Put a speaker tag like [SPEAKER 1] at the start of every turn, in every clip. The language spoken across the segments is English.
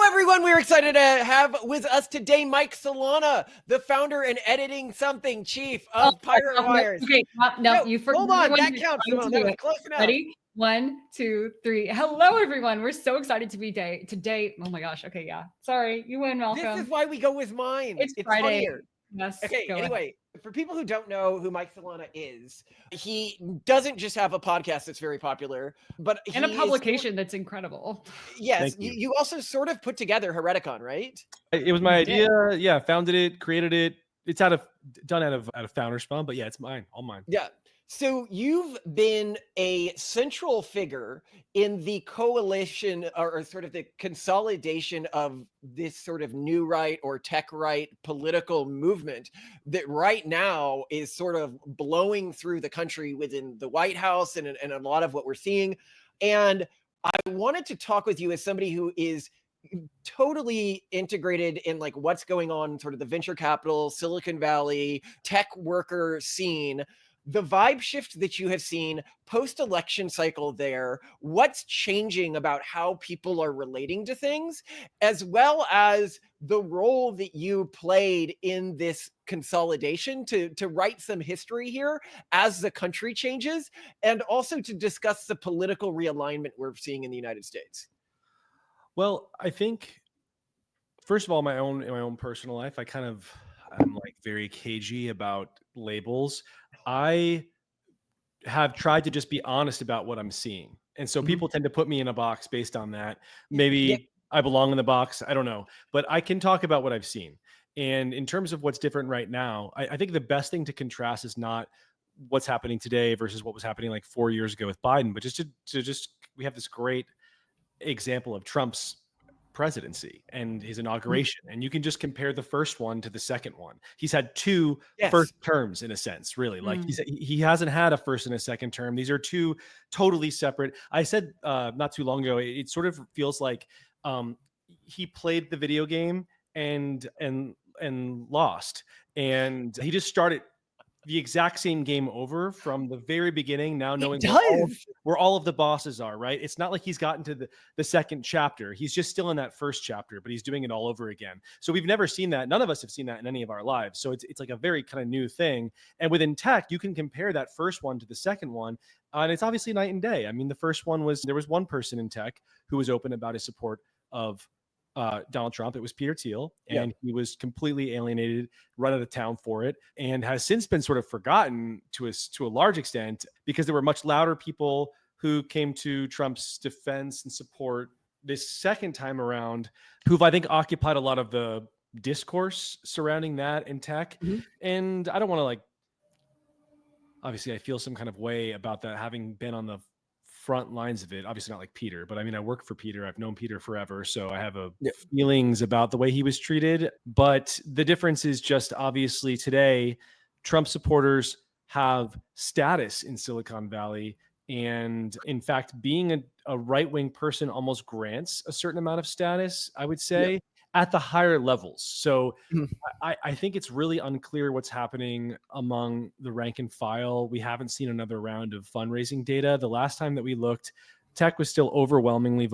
[SPEAKER 1] Everyone, we're excited to have with us today Mike Solana, the founder and editing something chief of Pirate Wires.
[SPEAKER 2] Okay, no, you forgot.
[SPEAKER 1] Hold on, that counts, Simone. That was close enough.
[SPEAKER 2] Ready? 1, 2, 3. Hello, everyone. We're so excited to be today. Oh my gosh. Okay, yeah. Sorry, you win, Malcolm.
[SPEAKER 1] This is why we go with mine.
[SPEAKER 2] It's Friday.
[SPEAKER 1] Funnier.
[SPEAKER 2] Yes.
[SPEAKER 1] Okay, anyway, for people who don't know who Mike Solana is, he doesn't just have a podcast that's very popular, but
[SPEAKER 2] and a publication that's incredible.
[SPEAKER 1] Yes, you also sort of put together Hereticon, right?
[SPEAKER 3] It was my idea. Yeah, founded it, created it. It's done out of founder spawn, but yeah, it's mine, all mine.
[SPEAKER 1] Yeah. So you've been a central figure in the coalition or sort of the consolidation of this sort of new right or tech right political movement that right now is sort of blowing through the country within the White House and a lot of what we're seeing. And I wanted to talk with you as somebody who is totally integrated in like what's going on, sort of the venture capital, Silicon Valley, tech worker scene. The vibe shift that you have seen post-election cycle there, what's changing about how people are relating to things, as well as the role that you played in this consolidation to write some history here as the country changes, and also to discuss the political realignment we're seeing in the United States.
[SPEAKER 3] Well, I think, first of all, in my own personal life, I'm like very cagey about labels. I have tried to just be honest about what I'm seeing. And so people tend to put me in a box based on that. Maybe I belong in the box. I don't know. But I can talk about what I've seen. And in terms of what's different right now, I think the best thing to contrast is not what's happening today versus what was happening like 4 years ago with Biden, but just we have this great example of Trump's presidency and his inauguration, and you can just compare the first one to the second one. He's had two first terms in a sense, really. Like he hasn't had a first and a second term. These are two totally separate. I said not too long ago, it sort of feels like he played the video game and lost, and he just started the exact same game over from the very beginning, now knowing where all of the bosses are, right? It's not like he's gotten to the second chapter. He's just still in that first chapter, but he's doing it all over again. So we've never seen that. None of us have seen that in any of our lives. So it's like a very kind of new thing. And within tech, you can compare that first one to the second one. And it's obviously night and day. I mean, the first one there was one person in tech who was open about his support of Donald Trump. It was Peter Thiel, and he was completely alienated, run out of town for it, and has since been sort of forgotten to a large extent because there were much louder people who came to Trump's defense and support this second time around, who've I think occupied a lot of the discourse surrounding that in tech. And I don't want to obviously I feel some kind of way about that, having been on the front lines of it. Obviously not like Peter, but I mean, I work for Peter. I've known Peter forever. So I have feelings about the way he was treated. But the difference is just obviously today, Trump supporters have status in Silicon Valley. And in fact, being a right-wing person almost grants a certain amount of status, I would say, at the higher levels. So I think it's really unclear what's happening among the rank and file. We haven't seen another round of fundraising data. The last time that we looked, tech was still overwhelmingly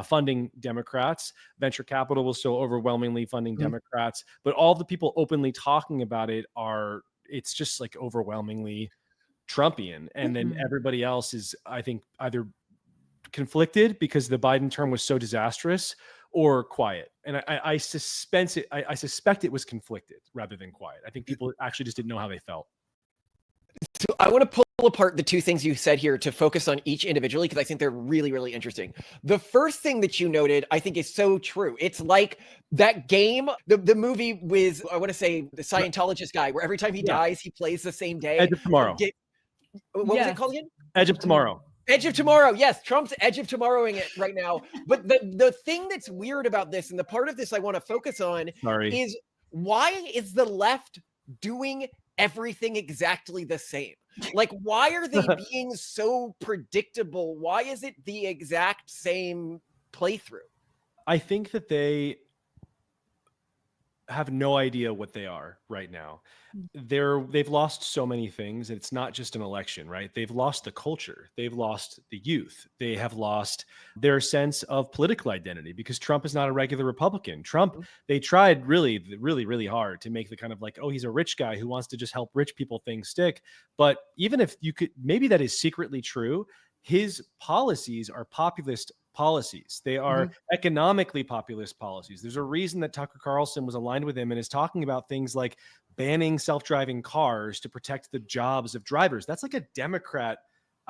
[SPEAKER 3] funding Democrats. Venture capital was still overwhelmingly funding Democrats. But all the people openly talking about it's just like overwhelmingly Trumpian. And then everybody else is, I think, either conflicted because the Biden term was so disastrous, or quiet. And I suspect it was conflicted rather than quiet. I think people actually just didn't know how they felt.
[SPEAKER 1] So I want to pull apart the two things you said here to focus on each individually, because I think they're really, really interesting. The first thing that you noted, I think, is so true. It's like that game, the movie with, I want to say, the Scientologist guy, where every time he dies, he plays the same day.
[SPEAKER 3] Edge of Tomorrow.
[SPEAKER 1] What was it called again?
[SPEAKER 3] Edge of Tomorrow.
[SPEAKER 1] Edge of Tomorrow. Yes, Trump's Edge of Tomorrowing it right now. But the thing that's weird about this, and the part of this I want to focus on, is why is the left doing everything exactly the same? Like, why are they being so predictable? Why is it the exact same playthrough?
[SPEAKER 3] I think that have no idea what they are right now. They've lost so many things. It's not just an election, right? They've lost the culture. They've lost the youth. They have lost their sense of political identity because Trump is not a regular Republican. Trump, they tried really, really, really hard to make the kind of like, oh, he's a rich guy who wants to just help rich people things stick. But even if you could, maybe that is secretly true, his policies are populist policies. They are economically populist policies. There's a reason that Tucker Carlson was aligned with him and is talking about things like banning self-driving cars to protect the jobs of drivers. That's like a Democrat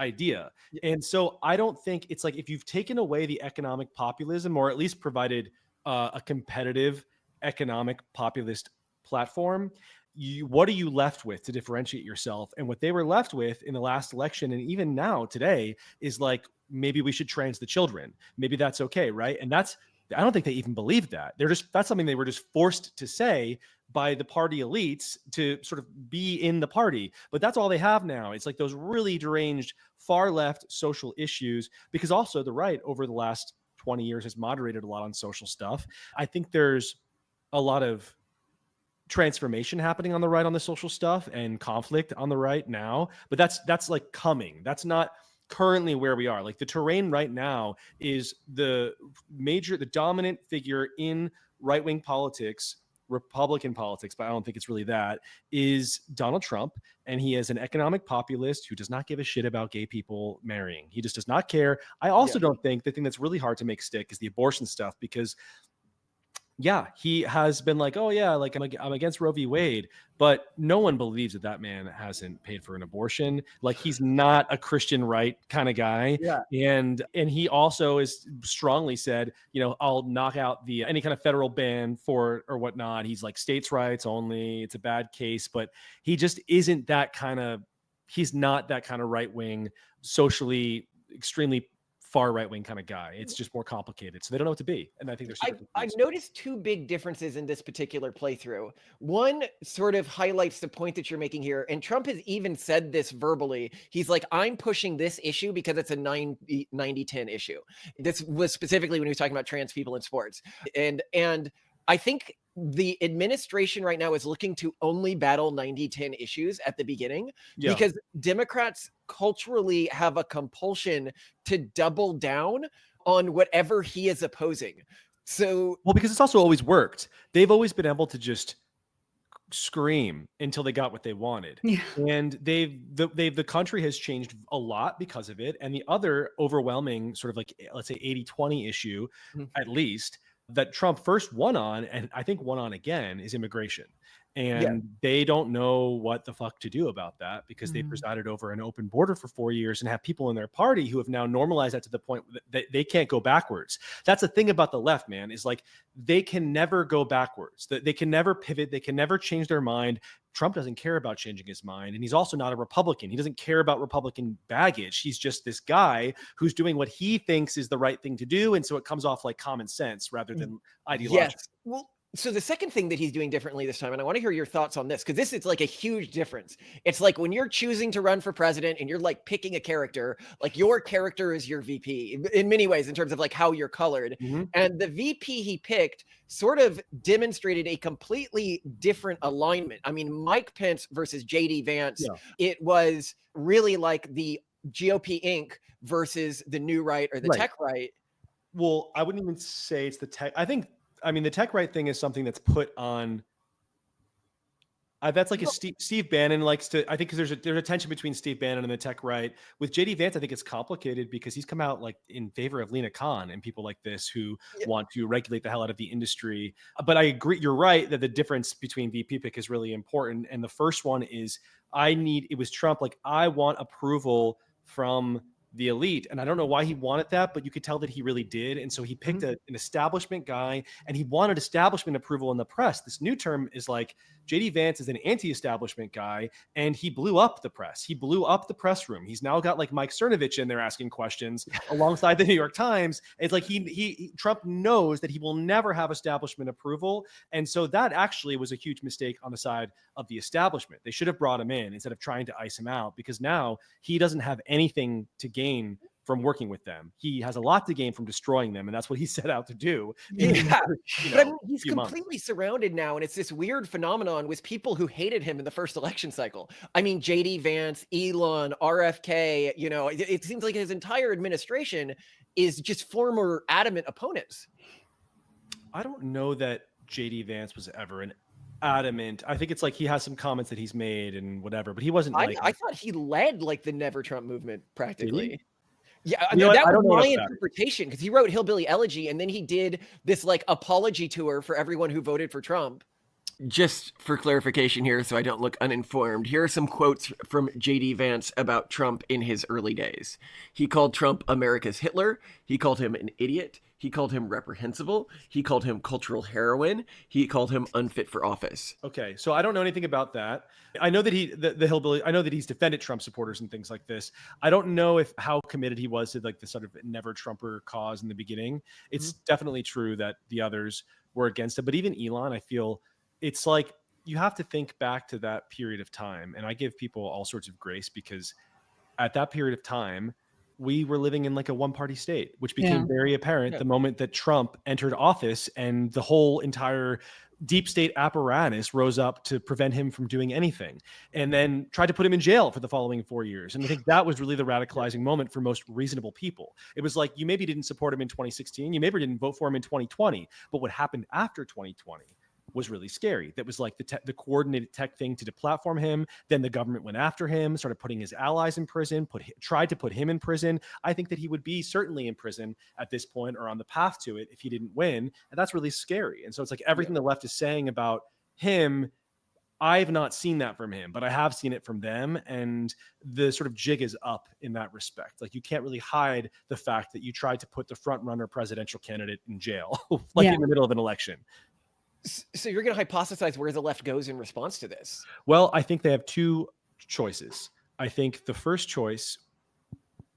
[SPEAKER 3] idea. And so I don't think it's like if you've taken away the economic populism or at least provided a competitive economic populist platform, what are you left with to differentiate yourself? And what they were left with in the last election and even now today is like, maybe we should trans the children. Maybe that's okay, right? And that's, I don't think they even believe that. That's something they were just forced to say by the party elites to sort of be in the party. But that's all they have now. It's like those really deranged far left social issues, because also the right over the last 20 years has moderated a lot on social stuff. I think there's a lot of transformation happening on the right on the social stuff and conflict on the right now, but that's like coming. That's not currently where we are. Like the terrain right now is the dominant figure in right-wing politics, Republican politics, but I don't think it's really that, is Donald Trump. And he is an economic populist who does not give a shit about gay people marrying. He just does not care. I also don't think the thing that's really hard to make stick is the abortion stuff, because he has been like, oh yeah, like I'm against Roe v. Wade, but no one believes that man hasn't paid for an abortion. Like he's not a Christian right kind of guy. And he also is strongly said, I'll knock out the any kind of federal ban for or whatnot. He's like states' rights only. It's a bad case, but he just isn't that kind of. He's not that kind of right wing, socially extremely far right-wing kind of guy. It's just more complicated. So they don't know what to be. And I think
[SPEAKER 1] I've noticed two big differences in this particular playthrough. One sort of highlights the point that you're making here. And Trump has even said this verbally. He's like, I'm pushing this issue because it's a 90-10 issue. This was specifically when he was talking about trans people in sports. And I think the administration right now is looking to only battle 90-10 issues at the beginning because Democrats culturally have a compulsion to double down on whatever he is opposing. So,
[SPEAKER 3] well, because it's also always worked. They've always been able to just scream until they got what they wanted. And the country has changed a lot because of it. And the other overwhelming sort of like, let's say 80-20 issue, at least, that Trump first won on, and I think won on again, is immigration. And they don't know what the fuck to do about that because they presided over an open border for 4 years and have people in their party who have now normalized that to the point that they can't go backwards. That's the thing about the left, man, is like they can never go backwards. They can never pivot. They can never change their mind. Trump doesn't care about changing his mind. And he's also not a Republican. He doesn't care about Republican baggage. He's just this guy who's doing what he thinks is the right thing to do. And so it comes off like common sense rather than ideological.
[SPEAKER 1] Yes. Well, so the second thing that he's doing differently this time, and I want to hear your thoughts on this, because this is like a huge difference. It's like when you're choosing to run for president and you're like picking a character, like your character is your VP in many ways in terms of like how you're colored. And the VP he picked sort of demonstrated a completely different alignment. I mean, Mike Pence versus JD Vance, it was really like the GOP Inc. versus the new right or the tech right.
[SPEAKER 3] Well, I wouldn't even say it's the tech. I mean, the tech right thing is something that's put on. That's like a Steve Bannon likes to. I think because there's a tension between Steve Bannon and the tech right. With JD Vance, I think it's complicated because he's come out like in favor of Lena Khan and people like this who want to regulate the hell out of the industry. But I agree, you're right that the difference between VP pick is really important. And the first one is it was Trump. Like I want approval from the elite. And I don't know why he wanted that, but you could tell that he really did. And so he picked an establishment guy and he wanted establishment approval in the press. This new term is like JD Vance is an anti-establishment guy and he blew up the press. He blew up the press room. He's now got like Mike Cernovich in there asking questions alongside the New York Times. It's like Trump knows that he will never have establishment approval. And so that actually was a huge mistake on the side of the establishment. They should have brought him in instead of trying to ice him out because now he doesn't have anything to gain from working with them. He has a lot to gain from destroying them, and that's what he set out to do.
[SPEAKER 1] Yeah,
[SPEAKER 3] You
[SPEAKER 1] but I
[SPEAKER 3] know,
[SPEAKER 1] mean, he's
[SPEAKER 3] few months.
[SPEAKER 1] completely surrounded now, and it's this weird phenomenon with people who hated him in the first election cycle. I mean, JD Vance, Elon, RFK, you know, it seems like his entire administration is just former adamant opponents.
[SPEAKER 3] I don't know that JD Vance was ever an adamant. I think it's like he has some comments that he's made and whatever, but he wasn't like.
[SPEAKER 1] I thought he led like the Never Trump movement practically. Yeah,
[SPEAKER 3] You know what?
[SPEAKER 1] that
[SPEAKER 3] I
[SPEAKER 1] was
[SPEAKER 3] don't know
[SPEAKER 1] my
[SPEAKER 3] enough about it.
[SPEAKER 1] interpretation, because he wrote Hillbilly Elegy and then he did this like apology tour for everyone who voted for Trump. Just for clarification here, so I don't look uninformed, here are some quotes from JD Vance about Trump in his early days. He called Trump America's Hitler. He called him an idiot. He called him reprehensible. He called him cultural heroin. He called him unfit for office.
[SPEAKER 3] Okay, so I don't know anything about that. I know that the hillbilly. I know that he's defended Trump supporters and things like this. I don't know if how committed he was to like the sort of never Trumper cause in the beginning. It's definitely true that the others were against it, but even Elon, I feel it's like you have to think back to that period of time, and I give people all sorts of grace because at that period of time, we were living in like a one-party state, which became very apparent the moment that Trump entered office and the whole entire deep state apparatus rose up to prevent him from doing anything and then tried to put him in jail for the following 4 years. And I think that was really the radicalizing moment for most reasonable people. It was like, you maybe didn't support him in 2016, you maybe didn't vote for him in 2020, but what happened after 2020 was really scary. That was like the coordinated tech thing to deplatform him. Then the government went after him, started putting his allies in prison, tried to put him in prison. I think that he would be certainly in prison at this point or on the path to it if he didn't win. And that's really scary. And so it's like everything the left is saying about him, I've not seen that from him, but I have seen it from them. And the sort of jig is up in that respect. Like you can't really hide the fact that you tried to put the front runner presidential candidate in jail, like in the middle of an election.
[SPEAKER 1] So you're going to hypothesize where the left goes in response to this?
[SPEAKER 3] Well, I think they have two choices. I think the first choice,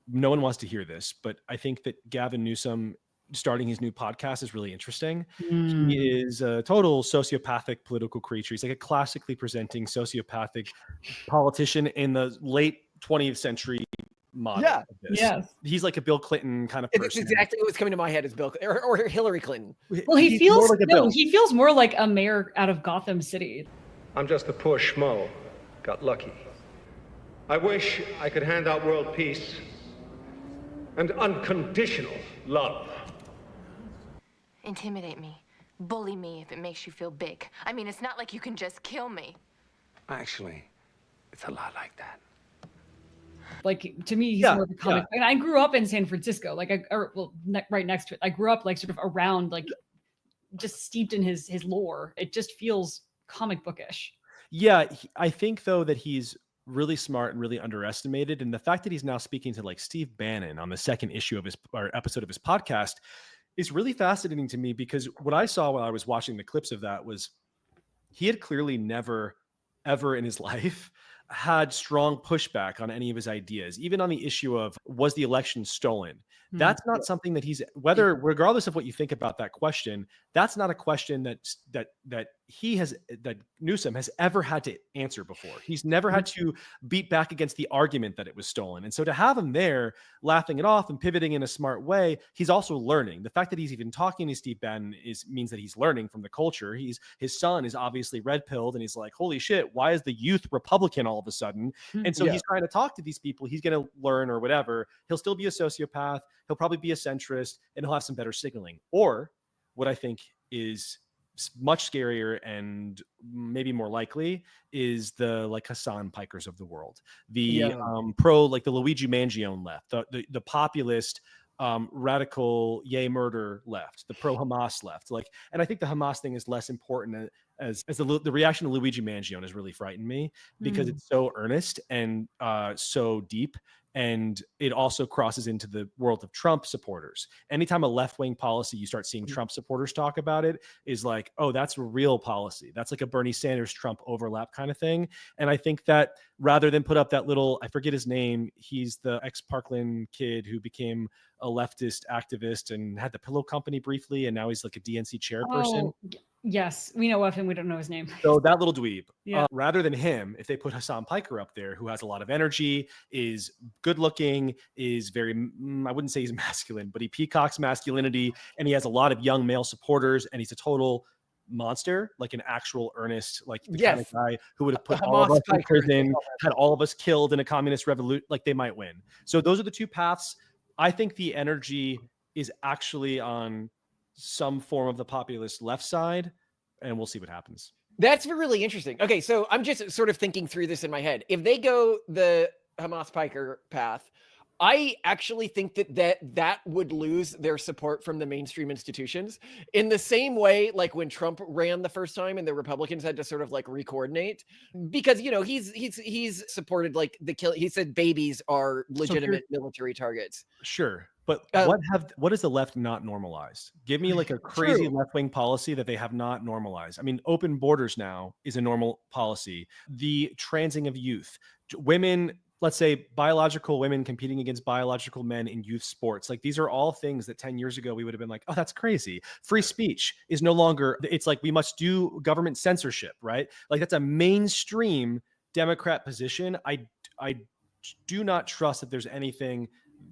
[SPEAKER 3] no one wants to hear this, but I think that Gavin Newsom starting his new podcast is really interesting. He is a total sociopathic political creature. He's like a classically presenting sociopathic politician in the late 20th century model.
[SPEAKER 2] Yeah. Yes.
[SPEAKER 3] He's like a Bill Clinton kind of person.
[SPEAKER 1] It's exactly what's coming to my head is Bill or Hillary Clinton.
[SPEAKER 2] Well, he feels he feels more like a mayor out of Gotham City.
[SPEAKER 4] I'm just a poor schmo. Got lucky. I wish I could hand out world peace and unconditional love.
[SPEAKER 5] Intimidate me. Bully me if it makes you feel big. I mean, it's not like you can just kill me.
[SPEAKER 4] Actually, it's a lot like that.
[SPEAKER 2] Like to me, he's more of a comic. And I grew up in San Francisco, like right next to it. I grew up like sort of around, like just steeped in his lore. It just feels comic bookish.
[SPEAKER 3] Yeah, I think though that he's really smart and really underestimated, and the fact that he's now speaking to like Steve Bannon on the second issue of his or episode of his podcast is really fascinating to me because what I saw while I was watching the clips of that was he had clearly never ever in his life had strong pushback on any of his ideas, even on the issue of was the election stolen. That's not something that he's regardless of what you think about that question, that's not a question that Newsom has ever had to answer before. He's never had to beat back against the argument that it was stolen. And so to have him there laughing it off and pivoting in a smart way, he's also learning. The fact that he's even talking to Steve Bannon means that he's learning from the culture. His son is obviously red pilled and he's like, holy shit, why is the youth Republican all of a sudden? And so he's trying to talk to these people. He's going to learn or whatever. He'll still be a sociopath. He'll probably be a centrist and he'll have some better signaling. Or what I think is much scarier and maybe more likely is the like Hassan Pikers of the world, the pro, like the Luigi Mangione left, the populist, radical yay murder left, the pro Hamas left. Like, and I think the Hamas thing is less important as the reaction to Luigi Mangione has really frightened me because it's so earnest and so deep. And it also crosses into the world of Trump supporters. Anytime a left-wing policy, you start seeing Trump supporters talk about it, is like, oh, that's a real policy. That's like a Bernie Sanders Trump overlap kind of thing. And I think that rather than put up that little, I forget his name, he's the ex-Parkland kid who became a leftist activist and had the pillow company briefly, and now he's like a DNC chairperson.
[SPEAKER 2] Yes, we know of him. We don't know his name.
[SPEAKER 3] So that little dweeb,
[SPEAKER 2] Yeah.
[SPEAKER 3] rather than him, if they put Hassan Piker up there, who has a lot of energy, is good looking, is very, I wouldn't say he's masculine, but he peacocks masculinity, and he has a lot of young male supporters, and he's a total monster, like an actual earnest, like the kind of guy who would have put all of us in prison, had all of us killed in a communist revolution, like they might win. So those are the two paths. I think the energy is actually on some form of the populist left side, and we'll see what happens.
[SPEAKER 1] That's really interesting. Okay, so I'm just sort of thinking through this in my head. If they go the Hamas Piker path, I actually think that would lose their support from the mainstream institutions in the same way, like when Trump ran the first time and the Republicans had to sort of like recoordinate, because he's supported like the kill. He said babies are legitimate military targets.
[SPEAKER 3] Sure. But what has the left not normalized? Give me like a crazy left-wing policy that they have not normalized. I mean, open borders now is a normal policy. The transing of youth, women, let's say biological women competing against biological men in youth sports. Like these are all things that 10 years ago we would have been like, oh, that's crazy. Free speech is no longer, it's like we must do government censorship, right? Like that's a mainstream Democrat position. I do not trust that there's anything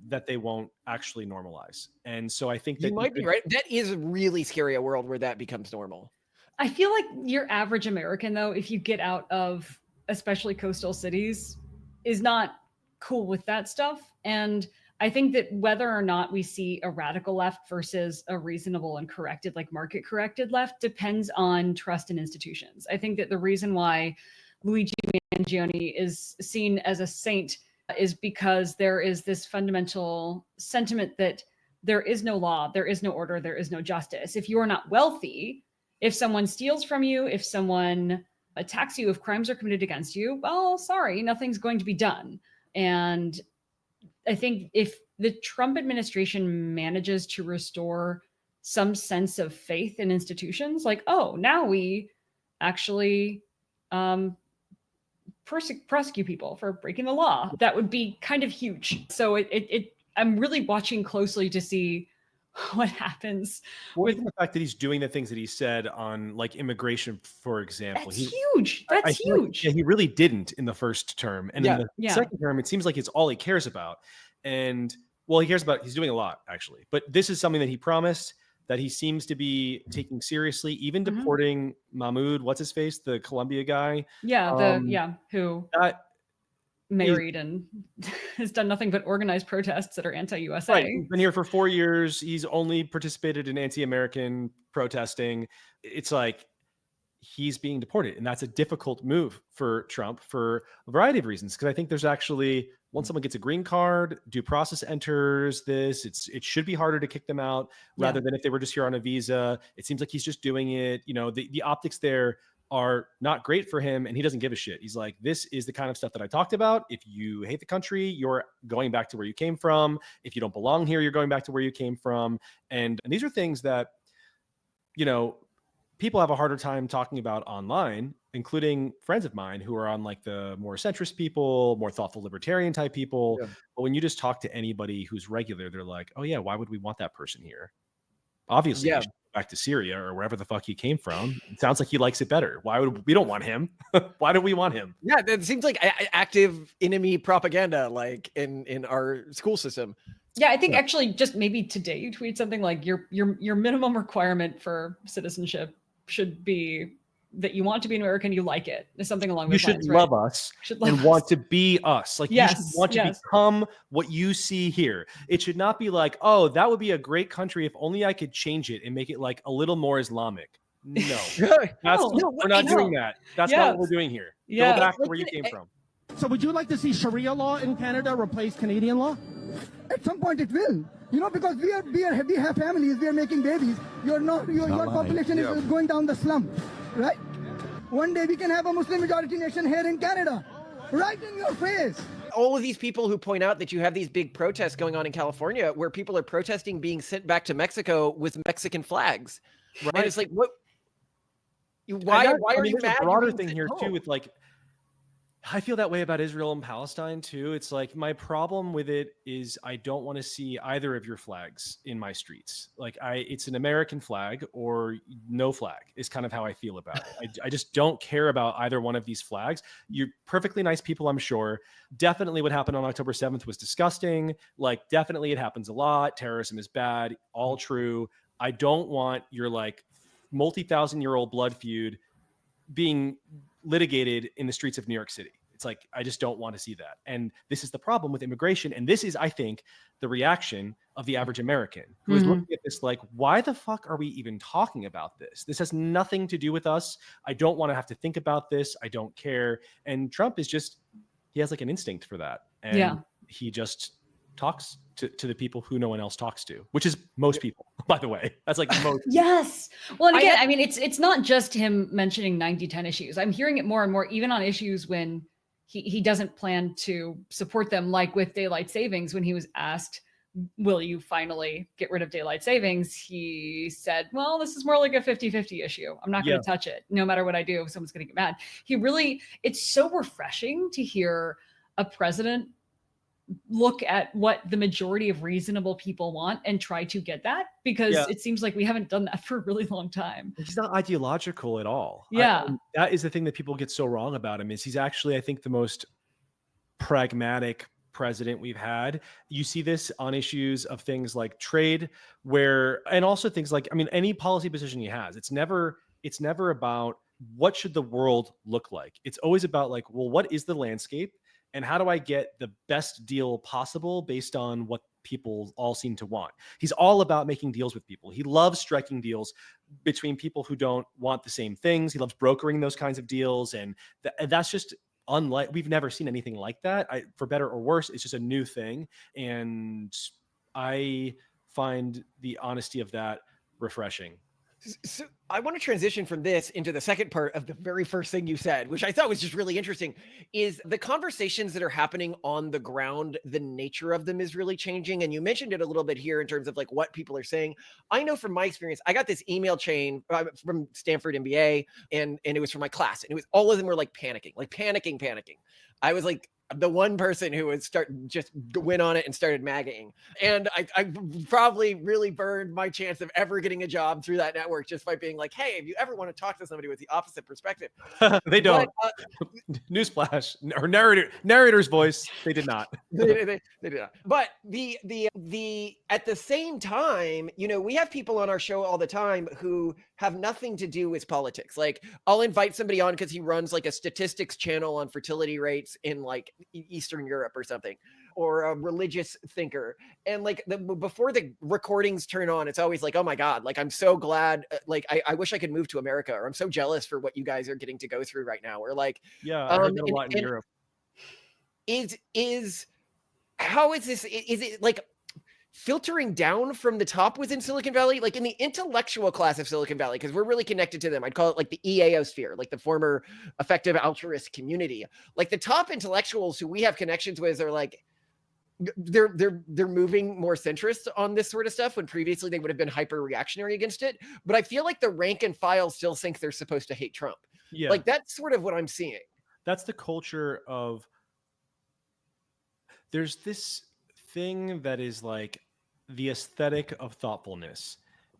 [SPEAKER 3] that they won't actually normalize. And so I think that
[SPEAKER 1] you might be right. That is really scary, a world where that becomes normal.
[SPEAKER 2] I feel like your average American, though, if you get out of especially coastal cities, is not cool with that stuff. And I think that whether or not we see a radical left versus a reasonable and corrected, like market corrected left, depends on trust in institutions. I think that the reason why Luigi Mangione is seen as a saint is because there is this fundamental sentiment that there is no law, there is no order, there is no justice. If you are not wealthy, if someone steals from you, if someone attacks you, if crimes are committed against you, well, sorry, nothing's going to be done. And I think if the Trump administration manages to restore some sense of faith in institutions, like, oh, now we actually prosecute people for breaking the law, that would be kind of huge. So I'm really watching closely to see what happens.
[SPEAKER 3] With the fact that he's doing the things that he said on like immigration, for example.
[SPEAKER 2] That's huge. That's huge.
[SPEAKER 3] Like, he really didn't in the first term. And in the second term, it seems like it's all he cares about. And well, he's doing a lot actually, but this is something that he promised that he seems to be taking seriously, even deporting Mahmoud, what's his face, the Colombia guy.
[SPEAKER 2] Who married and has done nothing but organize protests that are anti-USA.
[SPEAKER 3] Right. He's been here for 4 years. He's only participated in anti-American protesting. It's like he's being deported. And that's a difficult move for Trump for a variety of reasons. Because I think there's actually, once someone gets a green card, due process enters this, it should be harder to kick them out rather than if they were just here on a visa. It seems like he's just doing it. You know, the optics there are not great for him, and he doesn't give a shit. He's like, this is the kind of stuff that I talked about. If you hate the country, you're going back to where you came from. If you don't belong here, you're going back to where you came from. And these are things that, you know, people have a harder time talking about online, including friends of mine who are on like the more centrist people, more thoughtful libertarian type people. Yeah. But when you just talk to anybody who's regular, they're like, oh yeah, why would we want that person here? Obviously, you should go back to Syria or wherever the fuck he came from. It sounds like he likes it better. Why would we don't want him? Why do we want him?
[SPEAKER 1] Yeah, it seems like active enemy propaganda, like in our school system.
[SPEAKER 2] Yeah, I think actually just maybe today you tweet something like your minimum requirement for citizenship should be that you want to be an American, you like it. There's something along those lines.
[SPEAKER 3] You should love us and want to be us. Like you should want to become what you see here. It should not be like, oh, that would be a great country if only I could change it and make it like a little more Islamic. No, we're not doing that. That's not what we're doing here. Go back to where you came from.
[SPEAKER 6] So would you like to see Sharia law in Canada replace Canadian law?
[SPEAKER 7] At some point it will. You know, because we have families, we are making babies. Your population is going down the slum, right? One day we can have a Muslim majority nation here in Canada, right in your face.
[SPEAKER 1] All of these people who point out that you have these big protests going on in California where people are protesting being sent back to Mexico with Mexican flags. Right. And it's like, what? Why are you mad?
[SPEAKER 3] There's a broader thing here too with like, I feel that way about Israel and Palestine too. It's like my problem with it is I don't want to see either of your flags in my streets. Like it's an American flag or no flag is kind of how I feel about it. I just don't care about either one of these flags. You're perfectly nice people, I'm sure. Definitely what happened on October 7th was disgusting. Like definitely it happens a lot. Terrorism is bad. All true. I don't want your like multi-thousand-year-old blood feud being litigated in the streets of New York City. It's like, I just don't want to see that. And this is the problem with immigration. And this is, I think, the reaction of the average American who is looking at this like, why the fuck are we even talking about this? This has nothing to do with us. I don't want to have to think about this. I don't care. And Trump is just, he has like an instinct for that. And he just talks to the people who no one else talks to, which is most people, by the way. That's like most.
[SPEAKER 2] Yes. Well, and again, I mean, it's not just him mentioning 90-10 issues. I'm hearing it more and more, even on issues when he doesn't plan to support them, like with daylight savings. When he was asked, will you finally get rid of daylight savings? He said, well, this is more like a 50-50 issue. I'm not going to touch it. No matter what I do, someone's going to get mad. It's so refreshing to hear a president look at what the majority of reasonable people want and try to get that, because it seems like we haven't done that for a really long time.
[SPEAKER 3] He's not ideological at all.
[SPEAKER 2] Yeah.
[SPEAKER 3] That is the thing that people get so wrong about him, is he's actually, I think, the most pragmatic president we've had. You see this on issues of things like trade, and also things like, I mean, any policy position he has, it's never about what should the world look like. It's always about like, well, what is the landscape? And how do I get the best deal possible based on what people all seem to want? He's all about making deals with people. He loves striking deals between people who don't want the same things. He loves brokering those kinds of deals. And that's just unlike, we've never seen anything like that. For better or worse, it's just a new thing. And I find the honesty of that refreshing.
[SPEAKER 1] So I want to transition from this into the second part of the very first thing you said, which I thought was just really interesting, is the conversations that are happening on the ground. The nature of them is really changing. And you mentioned it a little bit here in terms of like what people are saying. I know from my experience, I got this email chain from Stanford MBA, and it was from my class, and it was all of them were like panicking. I was like the one person who would just went on it and started magging. And I probably really burned my chance of ever getting a job through that network just by being like, hey, if you ever want to talk to somebody with the opposite perspective.
[SPEAKER 3] They don't. Newsflash, or narrator's voice, they did not.
[SPEAKER 1] they did not. But the at the same time, you know, we have people on our show all the time who have nothing to do with politics. Like, I'll invite somebody on because he runs like a statistics channel on fertility rates in like Eastern Europe or something, or a religious thinker. And like before the recordings turn on, it's always like, oh my God, like, I'm so glad. Like, I wish I could move to America, or I'm so jealous for what you guys are getting to go through right now. Or like,
[SPEAKER 3] I heard that a lot in Europe.
[SPEAKER 1] How is this? Is it like filtering down from the top within Silicon Valley, like in the intellectual class of Silicon Valley, because we're really connected to them? I'd call it like the EAosphere, like the former effective altruist community. Like the top intellectuals who we have connections with are like, they're moving more centrist on this sort of stuff, when previously they would have been hyper reactionary against it. But I feel like the rank and file still think they're supposed to hate Trump.
[SPEAKER 3] Yeah,
[SPEAKER 1] like that's sort of what I'm seeing.
[SPEAKER 3] That's the culture of, there's this thing that is like the aesthetic of thoughtfulness,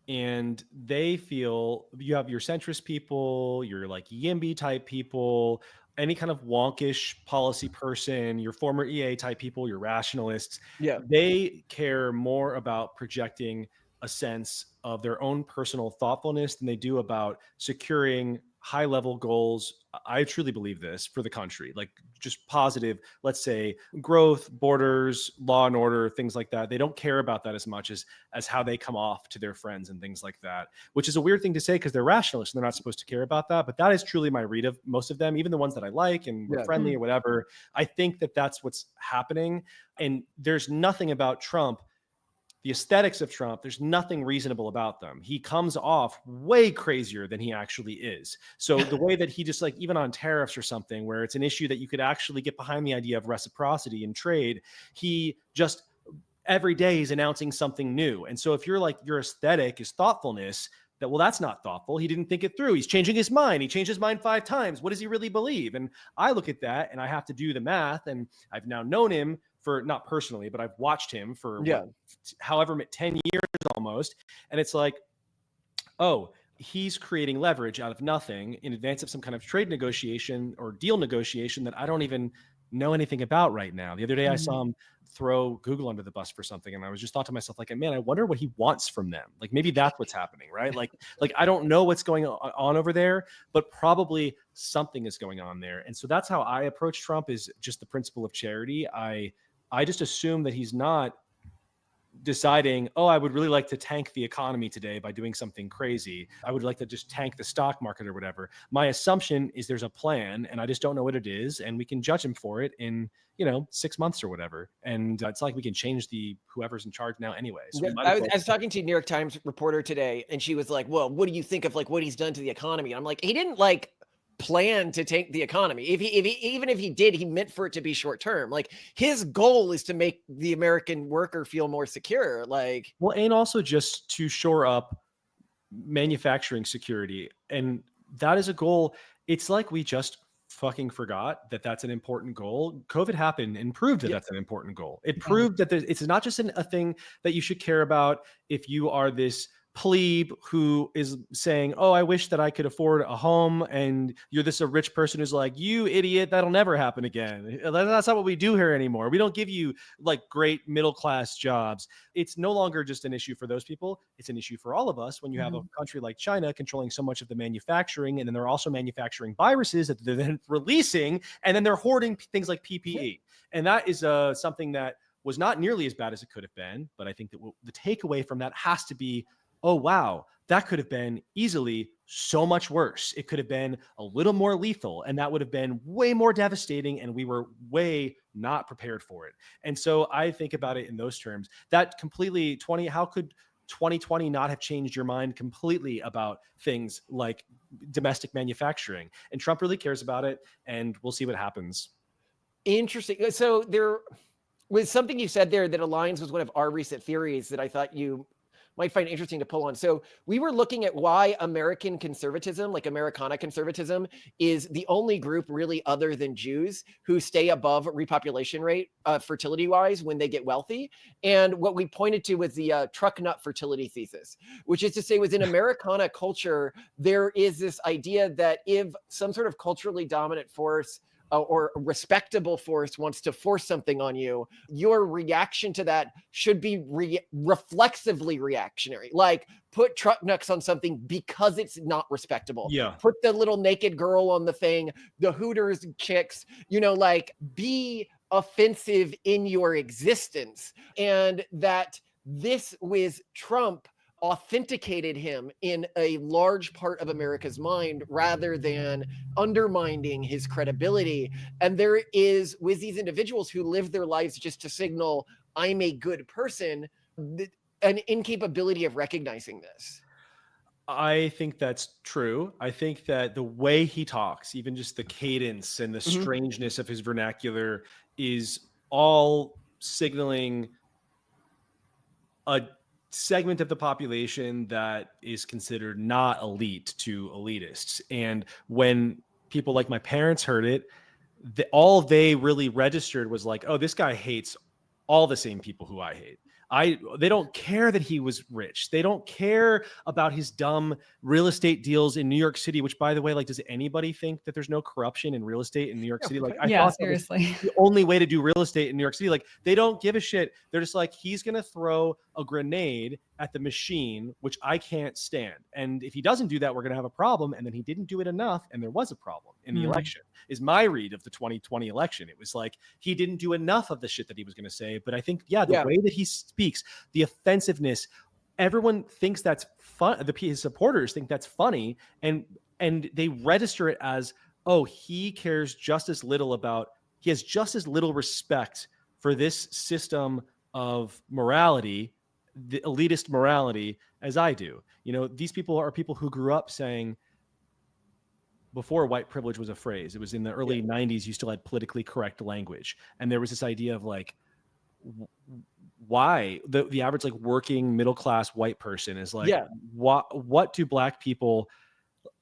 [SPEAKER 3] and they feel you have your centrist people, your like YIMBY type people, any kind of wonkish policy person, your former EA type people, your rationalists. They care more about projecting a sense of their own personal thoughtfulness than they do about securing high level goals. I truly believe this for the country, like just positive, let's say growth, borders, law and order, things like that. They don't care about that as much as how they come off to their friends and things like that, which is a weird thing to say because they're rationalists and they're not supposed to care about that. But that is truly my read of most of them, even the ones that I like and were friendly or whatever. I think that that's what's happening. And there's nothing about Trump, the aesthetics of Trump, there's nothing reasonable about them. He comes off way crazier than he actually is. So the way that he just, like, even on tariffs or something where it's an issue that you could actually get behind the idea of reciprocity in trade, he just every day is announcing something new. And so if you're like, your aesthetic is thoughtfulness, that, well, that's not thoughtful. He didn't think it through. He's changing his mind. He changed his mind 5 times. What does he really believe? And I look at that and I have to do the math. And I've now known him for, not personally, but I've watched him for however 10 years almost. And it's like, oh, he's creating leverage out of nothing in advance of some kind of trade negotiation or deal negotiation that I don't even know anything about right now. The other day I saw him throw Google under the bus for something, and I was just thought to myself, like, man, I wonder what he wants from them. Like, maybe that's what's happening, right? Like I don't know what's going on over there, but probably something is going on there. And so that's how I approach Trump, is just the principle of charity. I just assume that he's not deciding, oh, I would really like to tank the economy today by doing something crazy. I would like to just tank the stock market or whatever. My assumption is there's a plan, and I just don't know what it is, and we can judge him for it in 6 months or whatever. And it's like we can change whoever's in charge now anyway. So
[SPEAKER 1] I was talking to a New York Times reporter today, and she was like, well, what do you think of like what he's done to the economy? I'm like, he didn't like plan to tank the economy. Even if he did, he meant for it to be short term. Like, his goal is to make the American worker feel more secure. Like,
[SPEAKER 3] well, and also just to shore up manufacturing security. And that is a goal. It's like we just fucking forgot that that's an important goal. COVID happened and proved that that's an important goal. It proved that it's not just a thing that you should care about if you are this plebe who is saying, oh, I wish that I could afford a home, and you're a rich person who's like, you idiot, that'll never happen again. That's not what we do here anymore. We don't give you like great middle class jobs. It's no longer just an issue for those people. It's an issue for all of us when you have a country like China controlling so much of the manufacturing, and then they're also manufacturing viruses that they're then releasing, and then they're hoarding things like PPE. And that is something that was not nearly as bad as it could have been. But I think that the takeaway from that has to be, oh, wow, that could have been easily so much worse. It could have been a little more lethal, and that would have been way more devastating, and we were way not prepared for it. And so I think about it in those terms. That completely, how could 2020 not have changed your mind completely about things like domestic manufacturing? And Trump really cares about it, and we'll see what happens.
[SPEAKER 1] Interesting. So there was something you said there that aligns with one of our recent theories that I thought you might find interesting to pull on. So we were looking at why American conservatism, like Americana conservatism, is the only group really other than Jews who stay above repopulation rate fertility-wise when they get wealthy. And what we pointed to was the truck nut fertility thesis, which is to say, within Americana culture, there is this idea that if some sort of culturally dominant force or a respectable force wants to force something on you, your reaction to that should be reflexively reactionary. Like, put truck nuts on something because it's not respectable.
[SPEAKER 3] Yeah.
[SPEAKER 1] Put the little naked girl on the thing, the Hooters chicks, like, be offensive in your existence. And that this with Trump authenticated him in a large part of America's mind rather than undermining his credibility. And there is, with these individuals who live their lives just to signal, I'm a good person, an incapability of recognizing this.
[SPEAKER 3] I think that's true. I think that the way he talks, even just the cadence and the strangeness of his vernacular, is all signaling a segment of the population that is considered not elite to elitists. And when people like my parents heard it, all they really registered was like, oh, this guy hates all the same people who I hate. They don't care that he was rich. They don't care about his dumb real estate deals in New York City, which, by the way, like, does anybody think that there's no corruption in real estate in New York City? Like, I thought
[SPEAKER 2] seriously,
[SPEAKER 3] that was the only way to do real estate in New York City. Like, they don't give a shit. They're just like, he's going to throw a grenade at the machine, which I can't stand. And if he doesn't do that, we're going to have a problem. And then he didn't do it enough, and there was a problem in the election, is my read of the 2020 election. It was like, he didn't do enough of the shit that he was going to say. But I think, the way that he speaks, the offensiveness, everyone thinks that's fun. His supporters think that's funny, and they register it as, oh, he cares just as little about, he has just as little respect for this system of morality, the elitist morality, as I do. These people are people who grew up saying, before white privilege was a phrase, it was in the early 90s, you still had politically correct language. And there was this idea of like, why the average like working middle class white person is like,
[SPEAKER 1] Yeah.
[SPEAKER 3] what do black people,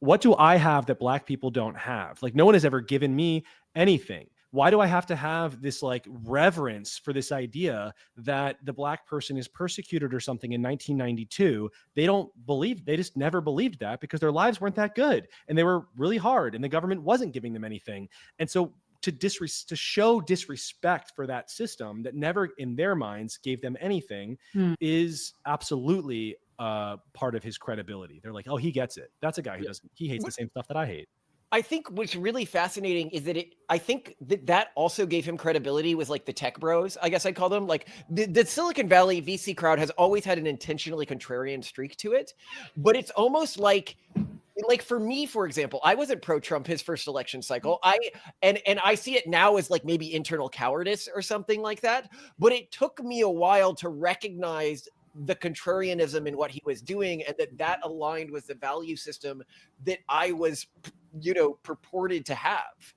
[SPEAKER 3] what do I have that black people don't have? Like, no one has ever given me anything. Why do I have to have this like reverence for this idea that the black person is persecuted or something in 1992? They just never believed that because their lives weren't that good and they were really hard and the government wasn't giving them anything. And so to show disrespect for that system that never in their minds gave them anything is absolutely part of his credibility. They're like, oh, he gets it. That's a guy who he hates the same stuff that I hate.
[SPEAKER 1] I think what's really fascinating is that I think that also gave him credibility with like the tech bros, I guess I'd call them. Like the Silicon Valley VC crowd has always had an intentionally contrarian streak to it, but it's almost like for me, for example, I wasn't pro-Trump his first election cycle. I see it now as like maybe internal cowardice or something like that. But it took me a while to recognize the contrarianism in what he was doing, and that aligned with the value system that I was, purported to have.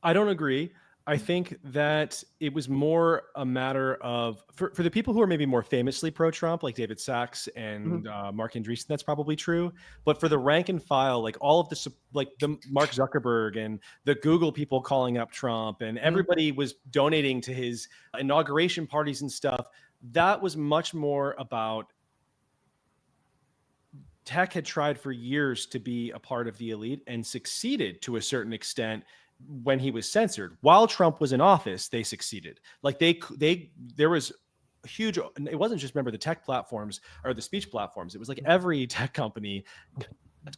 [SPEAKER 3] I don't agree. I think that it was more a matter of, for the people who are maybe more famously pro-Trump, like David Sachs and Mark Andreessen, that's probably true. But for the rank and file, like all of the, like the Mark Zuckerberg and the Google people calling up Trump and everybody was donating to his inauguration parties and stuff, that was much more about tech had tried for years to be a part of the elite and succeeded to a certain extent when he was censored. While Trump was in office, they succeeded. Like there was a huge, it wasn't just, remember, the tech platforms or the speech platforms. It was like every tech company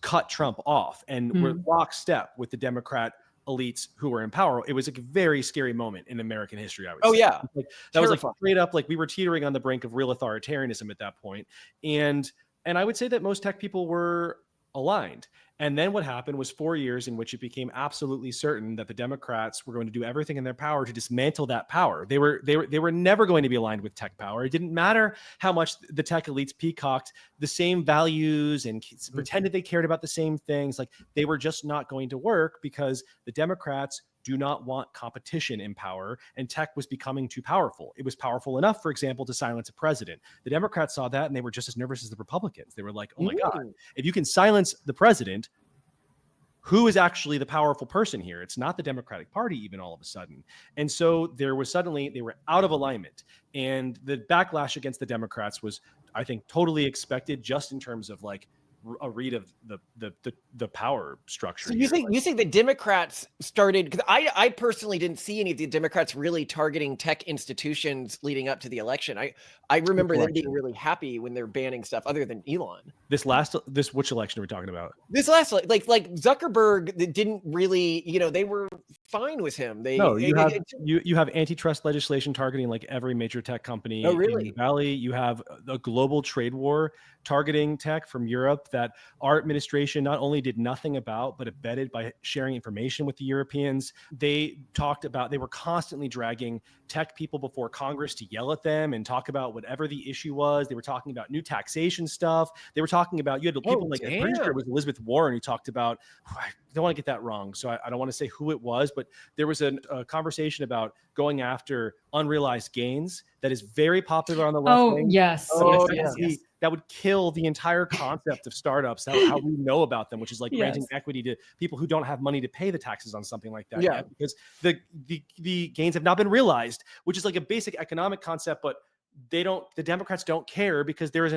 [SPEAKER 3] cut Trump off and were lockstep with the Democrat elites who were in power. It was like a very scary moment in American history, I would say.
[SPEAKER 1] Yeah.
[SPEAKER 3] Like, that was like straight up, like we were teetering on the brink of real authoritarianism at that point. And I would say that most tech people were aligned. And then what happened was 4 years in which it became absolutely certain that the Democrats were going to do everything in their power to dismantle that power. They were never going to be aligned with tech power. It didn't matter how much the tech elites peacocked the same values and pretended they cared about the same things. Like, they were just not going to work because the Democrats do not want competition in power, and tech was becoming too powerful. It was powerful enough, for example, to silence a president. The Democrats saw that and they were just as nervous as the Republicans. They were like, oh my God, if you can silence the president, who is actually the powerful person here? It's not the Democratic Party even all of a sudden. And so there was suddenly, they were out of alignment, and the backlash against the Democrats was, I think, totally expected, just in terms of like a read of the power structure.
[SPEAKER 1] So you think the Democrats started, because I personally didn't see any of the Democrats really targeting tech institutions leading up to the election. I remember them being really happy when they're banning stuff other than Elon.
[SPEAKER 3] Which election are we talking about?
[SPEAKER 1] This last, like Zuckerberg didn't really, they were fine with him.
[SPEAKER 3] You have antitrust legislation targeting like every major tech company.
[SPEAKER 1] Oh, really?
[SPEAKER 3] In the Valley. You have a global trade war targeting tech from Europe that our administration not only did nothing about, but abetted by sharing information with the Europeans. They were constantly dragging tech people before Congress to yell at them and talk about whatever the issue was. They were talking about new taxation stuff. They were talking about, you had people like, I'm pretty sure it was Elizabeth Warren who talked about, I don't want to get that wrong, so I don't want to say who it was, but there was a conversation about going after unrealized gains that is very popular on the left wing.
[SPEAKER 2] Yes. Yes.
[SPEAKER 3] That would kill the entire concept of startups, how we know about them, which is like granting equity to people who don't have money to pay the taxes on something like that.
[SPEAKER 1] Yeah.
[SPEAKER 3] Yet, because the gains have not been realized, which is like a basic economic concept, but the Democrats don't care because there is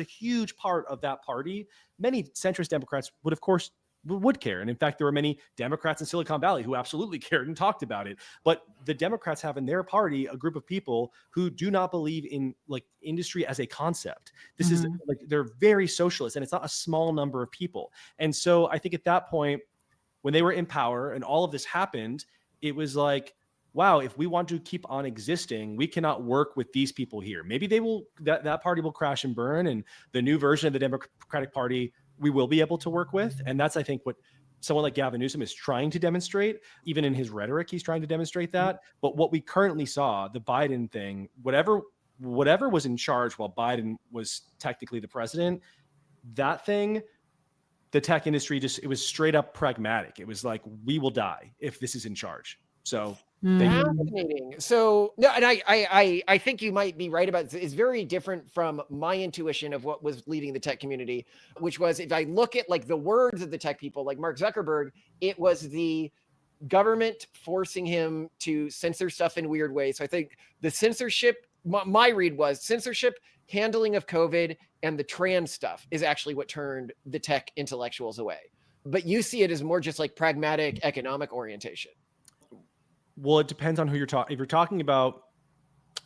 [SPEAKER 3] a huge part of that party. Many centrist Democrats would care. And in fact, there were many Democrats in Silicon Valley who absolutely cared and talked about it. But the Democrats have in their party a group of people who do not believe in like industry as a concept. This is like, they're very socialist, and it's not a small number of people. And so I think at that point, when they were in power and all of this happened, it was like, wow, if we want to keep on existing, we cannot work with these people here. Maybe that party will crash and burn, and the new version of the Democratic Party we will be able to work with. And that's, I think, what someone like Gavin Newsom is trying to demonstrate. Even in his rhetoric, he's trying to demonstrate that. But what we currently saw, the Biden thing, whatever was in charge while Biden was technically the president, that thing, the tech industry it was straight up pragmatic. It was like, we will die if this is in charge. So
[SPEAKER 1] Fascinating. So no, and I think you might be right about this. It's very different from my intuition of what was leading the tech community, which was, if I look at like the words of the tech people, like Mark Zuckerberg, it was the government forcing him to censor stuff in weird ways. So I think the censorship, my read was censorship, handling of COVID, and the trans stuff is actually what turned the tech intellectuals away. But you see it as more just like pragmatic economic orientation.
[SPEAKER 3] Well, it depends on who you're talking. If you're talking about,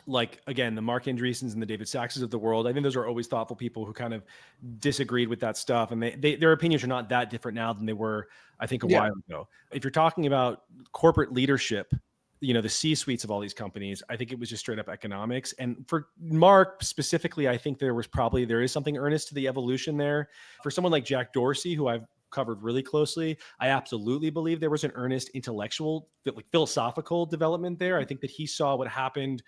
[SPEAKER 3] like, again, the Mark Andreessens and the David Saxes of the world, I think those are always thoughtful people who kind of disagreed with that stuff. And their opinions are not that different now than they were, I think, a while ago. If you're talking about corporate leadership, the C-suites of all these companies, I think it was just straight up economics. And for Mark specifically, I think there is something earnest to the evolution there. For someone like Jack Dorsey, who I've covered really closely, I absolutely believe there was an earnest intellectual, like philosophical development there. I think that he saw what happened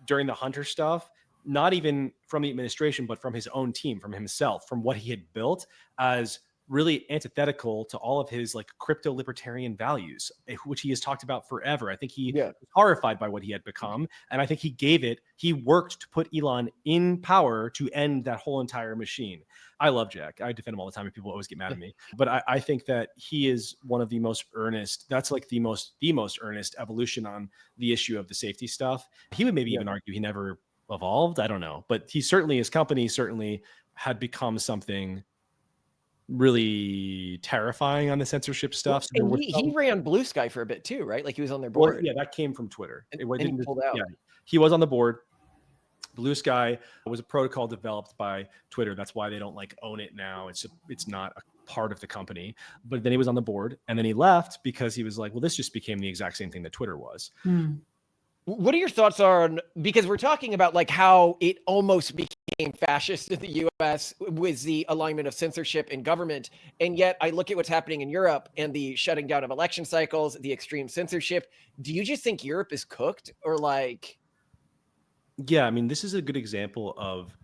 [SPEAKER 3] during the Hunter stuff, not even from the administration, but from his own team, from himself, from what he had built, as really antithetical to all of his like crypto libertarian values, which he has talked about forever. I think he was horrified by what he had become. And I think he worked to put Elon in power to end that whole entire machine. I love Jack. I defend him all the time and people always get mad at me. But I think that he is one of the most earnest. That's like the most earnest evolution on the issue of the safety stuff. He would maybe even argue he never evolved. I don't know. But his company certainly had become something really terrifying on the censorship stuff.
[SPEAKER 1] So he ran Blue Sky for a bit too, right? Like he was on their board.
[SPEAKER 3] Well, yeah, that came from Twitter.
[SPEAKER 1] And he pulled out.
[SPEAKER 3] Yeah, he was on the board. Blue Sky was a protocol developed by Twitter. That's why they don't like own it now. It's not a part of the company. But then he was on the board, and then he left because he was like, well, this just became the exact same thing that Twitter was.
[SPEAKER 1] What are your thoughts on, because we're talking about like how it almost became fascist in the US with the alignment of censorship and government. And yet I look at what's happening in Europe and the shutting down of election cycles, the extreme censorship. Do you just think Europe is cooked, or like?
[SPEAKER 3] Yeah, I mean, this is a good example of,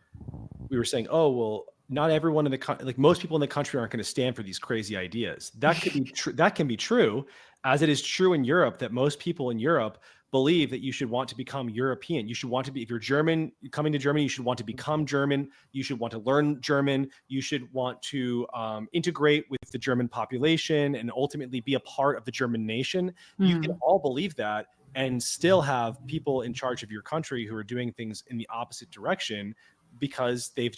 [SPEAKER 3] we were saying, oh, well, not everyone in the like most people in the country aren't going to stand for these crazy ideas. That could be true. That can be true, as it is true in Europe that most people in Europe believe that you should want to become European. You should want to be, if you're German, coming to Germany, you should want to become German. You should want to learn German. You should want to integrate with the German population and ultimately be a part of the German nation. You can all believe that and still have people in charge of your country who are doing things in the opposite direction, because they've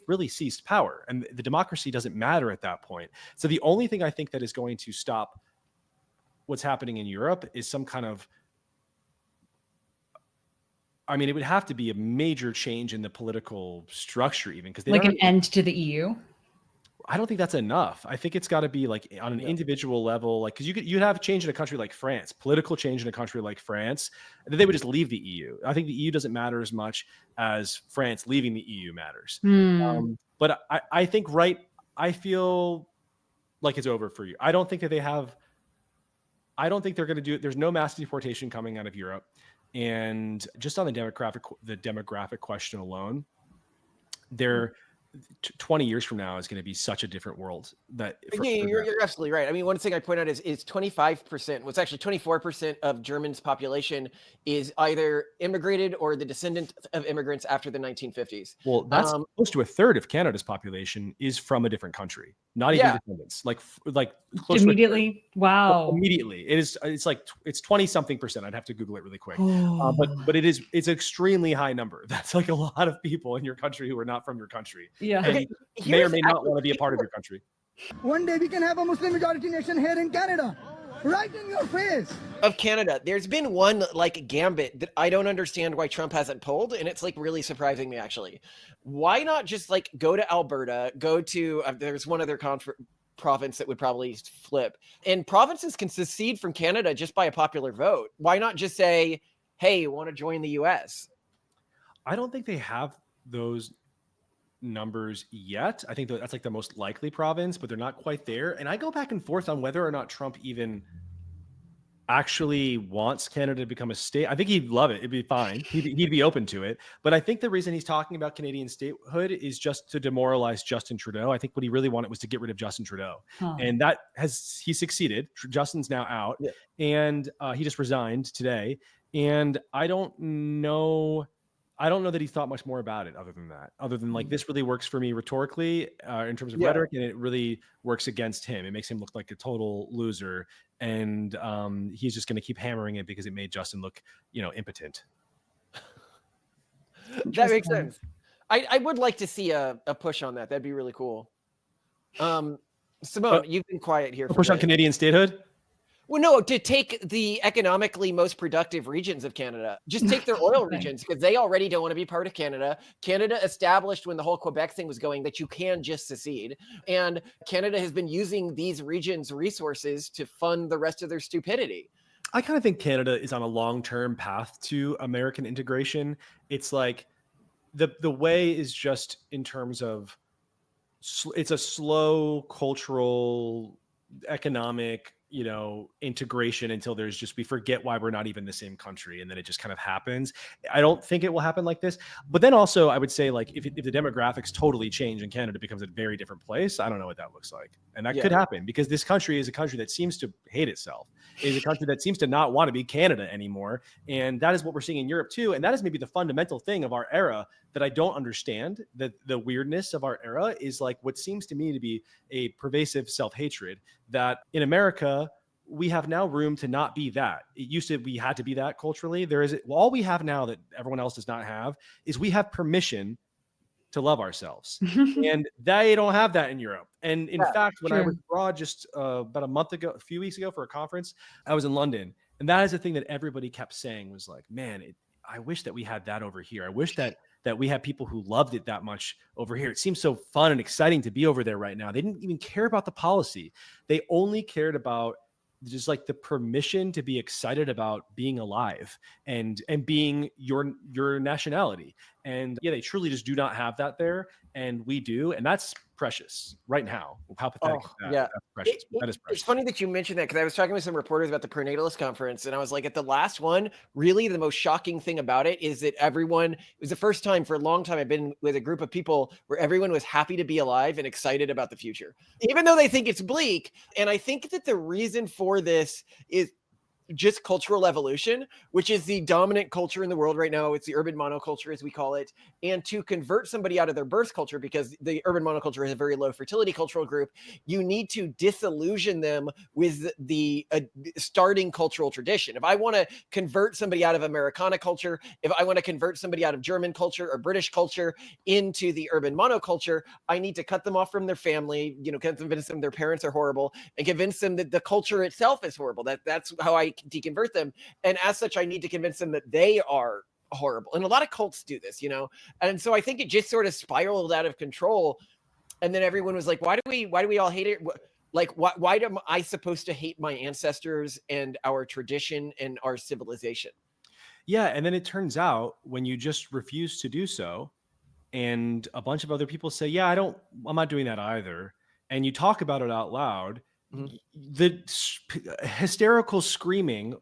[SPEAKER 3] really seized power, and the democracy doesn't matter at that point. So the only thing I think that is going to stop what's happening in Europe is some kind of, I mean, it would have to be a major change in the political structure, even, because
[SPEAKER 2] like an end to the EU.
[SPEAKER 3] I don't think that's enough. I think it's got to be like on an individual level, like, because you'd have change in a country like France, political change in a country like France, and then they would just leave the EU. I think the EU doesn't matter as much as France leaving the EU matters. But I think, I feel like it's over for you. I don't think that I don't think they're going to do it. There's no mass deportation coming out of Europe. And just on the demographic question alone, 20 years from now is going to be such a different world.
[SPEAKER 1] You're absolutely right. I mean, one thing I point out is 25%, well, it's actually 24% of Germany's population is either immigrated or the descendant of immigrants after the 1950s.
[SPEAKER 3] Well, that's close to a third of Canada's population is from a different country, not even descendants. Like close
[SPEAKER 2] immediately. Wow.
[SPEAKER 3] Immediately. It's 20 something percent. I'd have to Google it really quick. But it's an extremely high number. That's like a lot of people in your country who are not from your country.
[SPEAKER 2] Yeah.
[SPEAKER 3] And may or may not want to be a part of your country.
[SPEAKER 7] One day we can have a Muslim majority nation here in Canada, right in your face.
[SPEAKER 1] Of Canada, there's been one like Gambit that I don't understand why Trump hasn't pulled, and it's like really surprising me, actually. Why not just like go to Alberta, go to there's one other province that would probably flip, and provinces can secede from Canada just by a popular vote. Why not just say, hey, you want to join the US?
[SPEAKER 3] I don't think they have those numbers yet. I think that's like the most likely province, but they're not quite there. And I go back and forth on whether or not Trump even, actually wants Canada to become a state. I think he'd love it. It'd be fine. He'd be open to it. But I think the reason he's talking about Canadian statehood is just to demoralize Justin Trudeau. I think what he really wanted was to get rid of Justin Trudeau. And he succeeded. Justin's now out. Yeah. And he just resigned today. And I don't know that he thought much more about it other than like, this really works for me rhetorically in terms of rhetoric, and it really works against him. It makes him look like a total loser. And he's just going to keep hammering it because it made Justin look, impotent.
[SPEAKER 1] That makes sense. I would like to see a push on that. That'd be really cool. Simone, you've been quiet here.
[SPEAKER 3] A push on Canadian statehood?
[SPEAKER 1] Well, no, to take the economically most productive regions of Canada, just take their oil regions, because they already don't want to be part of Canada. Canada established when the whole Quebec thing was going that you can just secede. And Canada has been using these regions' resources to fund the rest of their stupidity.
[SPEAKER 3] I kind of think Canada is on a long-term path to American integration. It's like the way is just in terms of, it's a slow cultural, economic, integration until we forget why we're not even the same country. And then it just kind of happens. I don't think it will happen like this. But then also I would say, like, if the demographics totally change and Canada becomes a very different place, I don't know what that looks like. And that could happen, because this country is a country that seems to hate itself. It is a country that seems to not want to be Canada anymore. And that is what we're seeing in Europe too. And that is maybe the fundamental thing of our era that I don't understand. That the weirdness of our era is like what seems to me to be a pervasive self-hatred, that in America, we have now room to not be that. It used to, we had to be that culturally. All we have now that everyone else does not have is we have permission to love ourselves. And they don't have that in Europe. And in fact, when I was abroad just about a few weeks ago for a conference, I was in London. And that is the thing that everybody kept saying was like, man, I wish that we had that over here. I wish that we had people who loved it that much over here. It seems so fun and exciting to be over there right now. They didn't even care about the policy. They only cared about just like the permission to be excited about being alive and being your nationality. And they truly just do not have that there. And we do. And that's precious right now. How pathetic is that?
[SPEAKER 1] Yeah.
[SPEAKER 3] That's precious. That is precious.
[SPEAKER 1] It's funny that you mentioned that, because I was talking with some reporters about the prenatalist conference, and I was like, at the last one, really the most shocking thing about it is that it was the first time for a long time I've been with a group of people where everyone was happy to be alive and excited about the future, even though they think it's bleak. And I think that the reason for this is just cultural evolution, which is the dominant culture in the world right now. It's the urban monoculture, as we call it. And to convert somebody out of their birth culture, because the urban monoculture is a very low fertility cultural group, you need to disillusion them with the starting cultural tradition. If I want to convert somebody out of Americana culture, if I want to convert somebody out of German culture or British culture into the urban monoculture, I need to cut them off from their family, convince them their parents are horrible, and convince them that the culture itself is horrible. That's how I deconvert them. And as such, I need to convince them that they are horrible. And a lot of cults do this, And so I think it just sort of spiraled out of control. And then everyone was like, why do we all hate it? Like, why am I supposed to hate my ancestors and our tradition and our civilization?
[SPEAKER 3] Yeah. And then it turns out when you just refuse to do so, and a bunch of other people say, yeah, I'm not doing that either, and you talk about it out loud, the hysterical screaming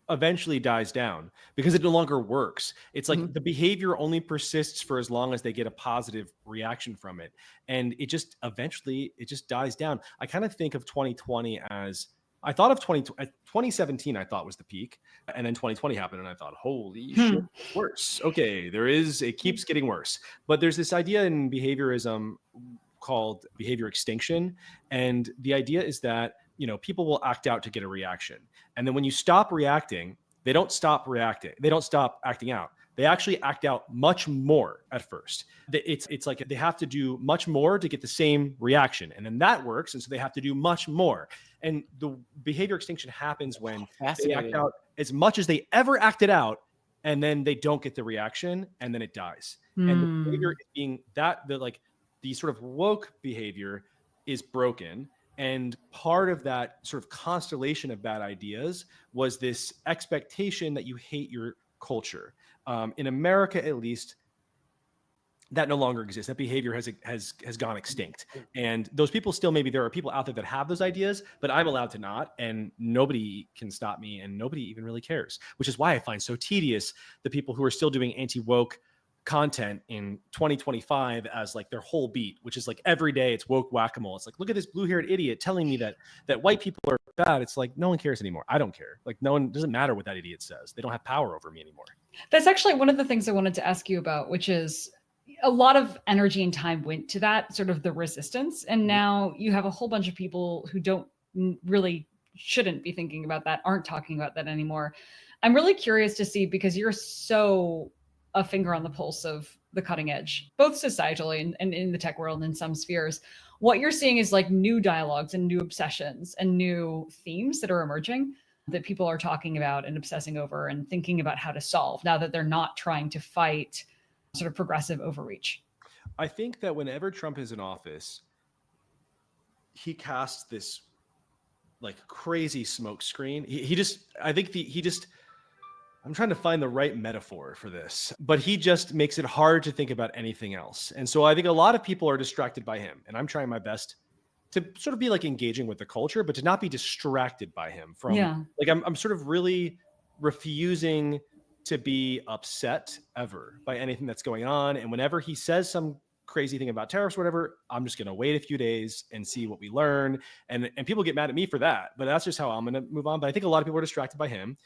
[SPEAKER 3] eventually dies down because it no longer works. It's like the behavior only persists for as long as they get a positive reaction from it. And it just eventually dies down. I kind of think of 2020 as, I thought of 2017, I thought was the peak. And then 2020 happened and I thought, holy shit, worse. Okay, it keeps getting worse. But there's this idea in behaviorism called behavior extinction. And the idea is that, people will act out to get a reaction. And then when you stop reacting, they don't stop reacting. They don't stop acting out. They actually act out much more at first. It's like they have to do much more to get the same reaction. And then that works. And so they have to do much more. And the behavior extinction happens when they act out as much as they ever acted out, and then they don't get the reaction, and then it dies. And the behavior being the sort of woke behavior is broken. And part of that sort of constellation of bad ideas was this expectation that you hate your culture. In America, at least, that no longer exists. That behavior has gone extinct. And those people still, maybe there are people out there that have those ideas, but I'm allowed to not, and nobody can stop me, and nobody even really cares, which is why I find so tedious the people who are still doing anti-woke content in 2025 as like their whole beat, which is like every day it's woke whack-a-mole. It's like, look at this blue-haired idiot telling me that white people are bad. It's like, no one cares anymore. I don't care. Like, no one, doesn't matter what that idiot says. They don't have power over me anymore. That's
[SPEAKER 2] actually one of the things I wanted to ask you about, which is a lot of energy and time went to that, sort of the resistance. And now you have a whole bunch of people who don't really, shouldn't be thinking about that, aren't talking about that anymore. I'm really curious to see, because you're so a finger on the pulse of the cutting edge, both societally and in the tech world and in some spheres. What you're seeing is like new dialogues and new obsessions and new themes that are emerging that people are talking about and obsessing over and thinking about how to solve, now that they're not trying to fight sort of progressive overreach.
[SPEAKER 3] I think that whenever Trump is in office, he casts this like crazy smoke screen. I'm trying to find the right metaphor for this, but he just makes it hard to think about anything else. And so I think a lot of people are distracted by him, and I'm trying my best to sort of be like engaging with the culture, but to not be distracted by him from like, I'm sort of really refusing to be upset ever by anything that's going on. And whenever he says some crazy thing about tariffs or whatever, I'm just going to wait a few days and see what we learn. And people get mad at me for that, but that's just how I'm going to move on. But I think a lot of people are distracted by him.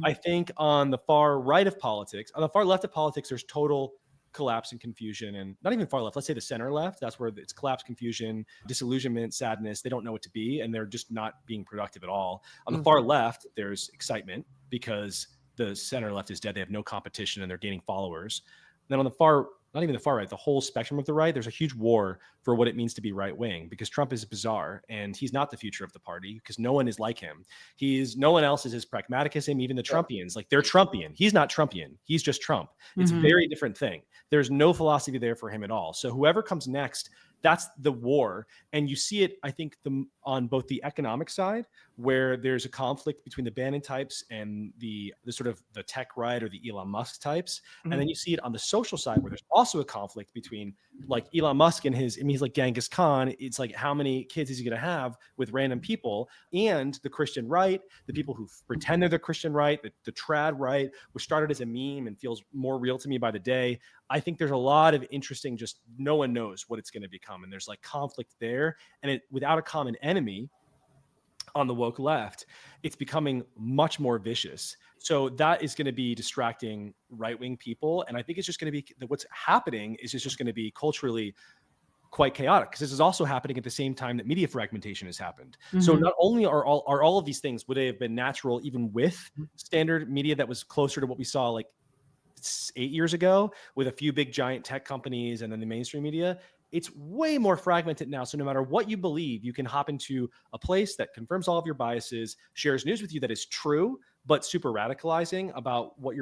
[SPEAKER 3] I think on the far right of politics, on the far left of politics, there's total collapse and confusion. And not even far left, let's say the center left, that's where it's collapse, confusion, disillusionment, sadness. They don't know what to be, and they're just not being productive at all. On the far left, there's excitement because the center left is dead. They have no competition and they're gaining followers. Then on the far, not even the far right, the whole spectrum of the right, there's a huge war for what it means to be right wing, because Trump is bizarre and he's not the future of the party because no one is like him. No one else is as pragmatic as him. Even the Trumpians, like, they're Trumpian. He's not Trumpian. He's just Trump. It's a very different thing. There's no philosophy there for him at all. So whoever comes next, that's the war. And you see it, I think, on both the economic side, where there's a conflict between the Bannon types and the sort of the tech right or the Elon Musk types. And then you see it on the social side, where there's also a conflict between like Elon Musk and he's like Genghis Khan. It's like, how many kids is he going to have with random people, and the Christian right, the people who pretend they're the Christian right, the trad right, which started as a meme and feels more real to me by the day. I think there's a lot of interesting, just no one knows what it's going to become. And there's like conflict there, and without a common enemy on the woke left, it's becoming much more vicious. So that is going to be distracting right-wing people. And I think it's just going to be, what's happening is it's just going to be culturally quite chaotic, because this is also happening at the same time that media fragmentation has happened. So not only are all of these things, would they have been natural even with standard media that was closer to what we saw like 8 years ago with a few big giant tech companies and then the mainstream media, it's way more fragmented now. So no matter what you believe, you can hop into a place that confirms all of your biases, shares news with you that is true, but super radicalizing about what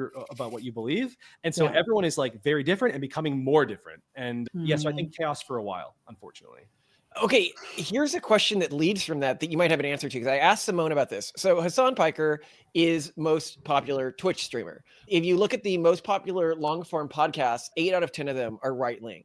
[SPEAKER 3] you believe. And so everyone is like very different and becoming more different. And so I think chaos for a while, unfortunately.
[SPEAKER 1] Okay, here's a question that leads from that you might have an answer to, because I asked Simone about this. So Hassan Piker is most popular Twitch streamer. If you look at the most popular long form podcasts, 8 out of 10 of them are right wing.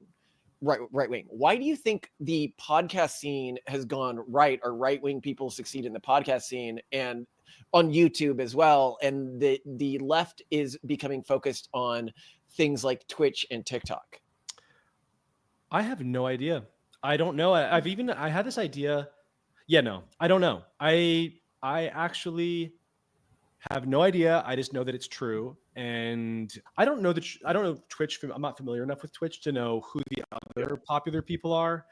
[SPEAKER 1] Why do you think the podcast scene has gone right, or right wing people succeed in the podcast scene and on YouTube as well, and the left is becoming focused on things like Twitch and TikTok?
[SPEAKER 3] I have no idea. I don't know. I had this idea. Yeah, no, I don't know. I actually have no idea. I just know that it's true. And I don't know Twitch. I'm not familiar enough with Twitch to know who the other popular people are.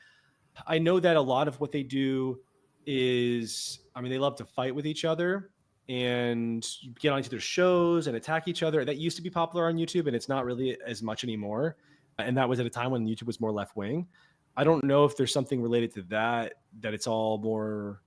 [SPEAKER 3] I know that a lot of what they do is, they love to fight with each other and get on each other's shows and attack each other. That used to be popular on YouTube, and it's not really as much anymore. And that was at a time when YouTube was more left wing. I don't know if there's something related to that it's all more,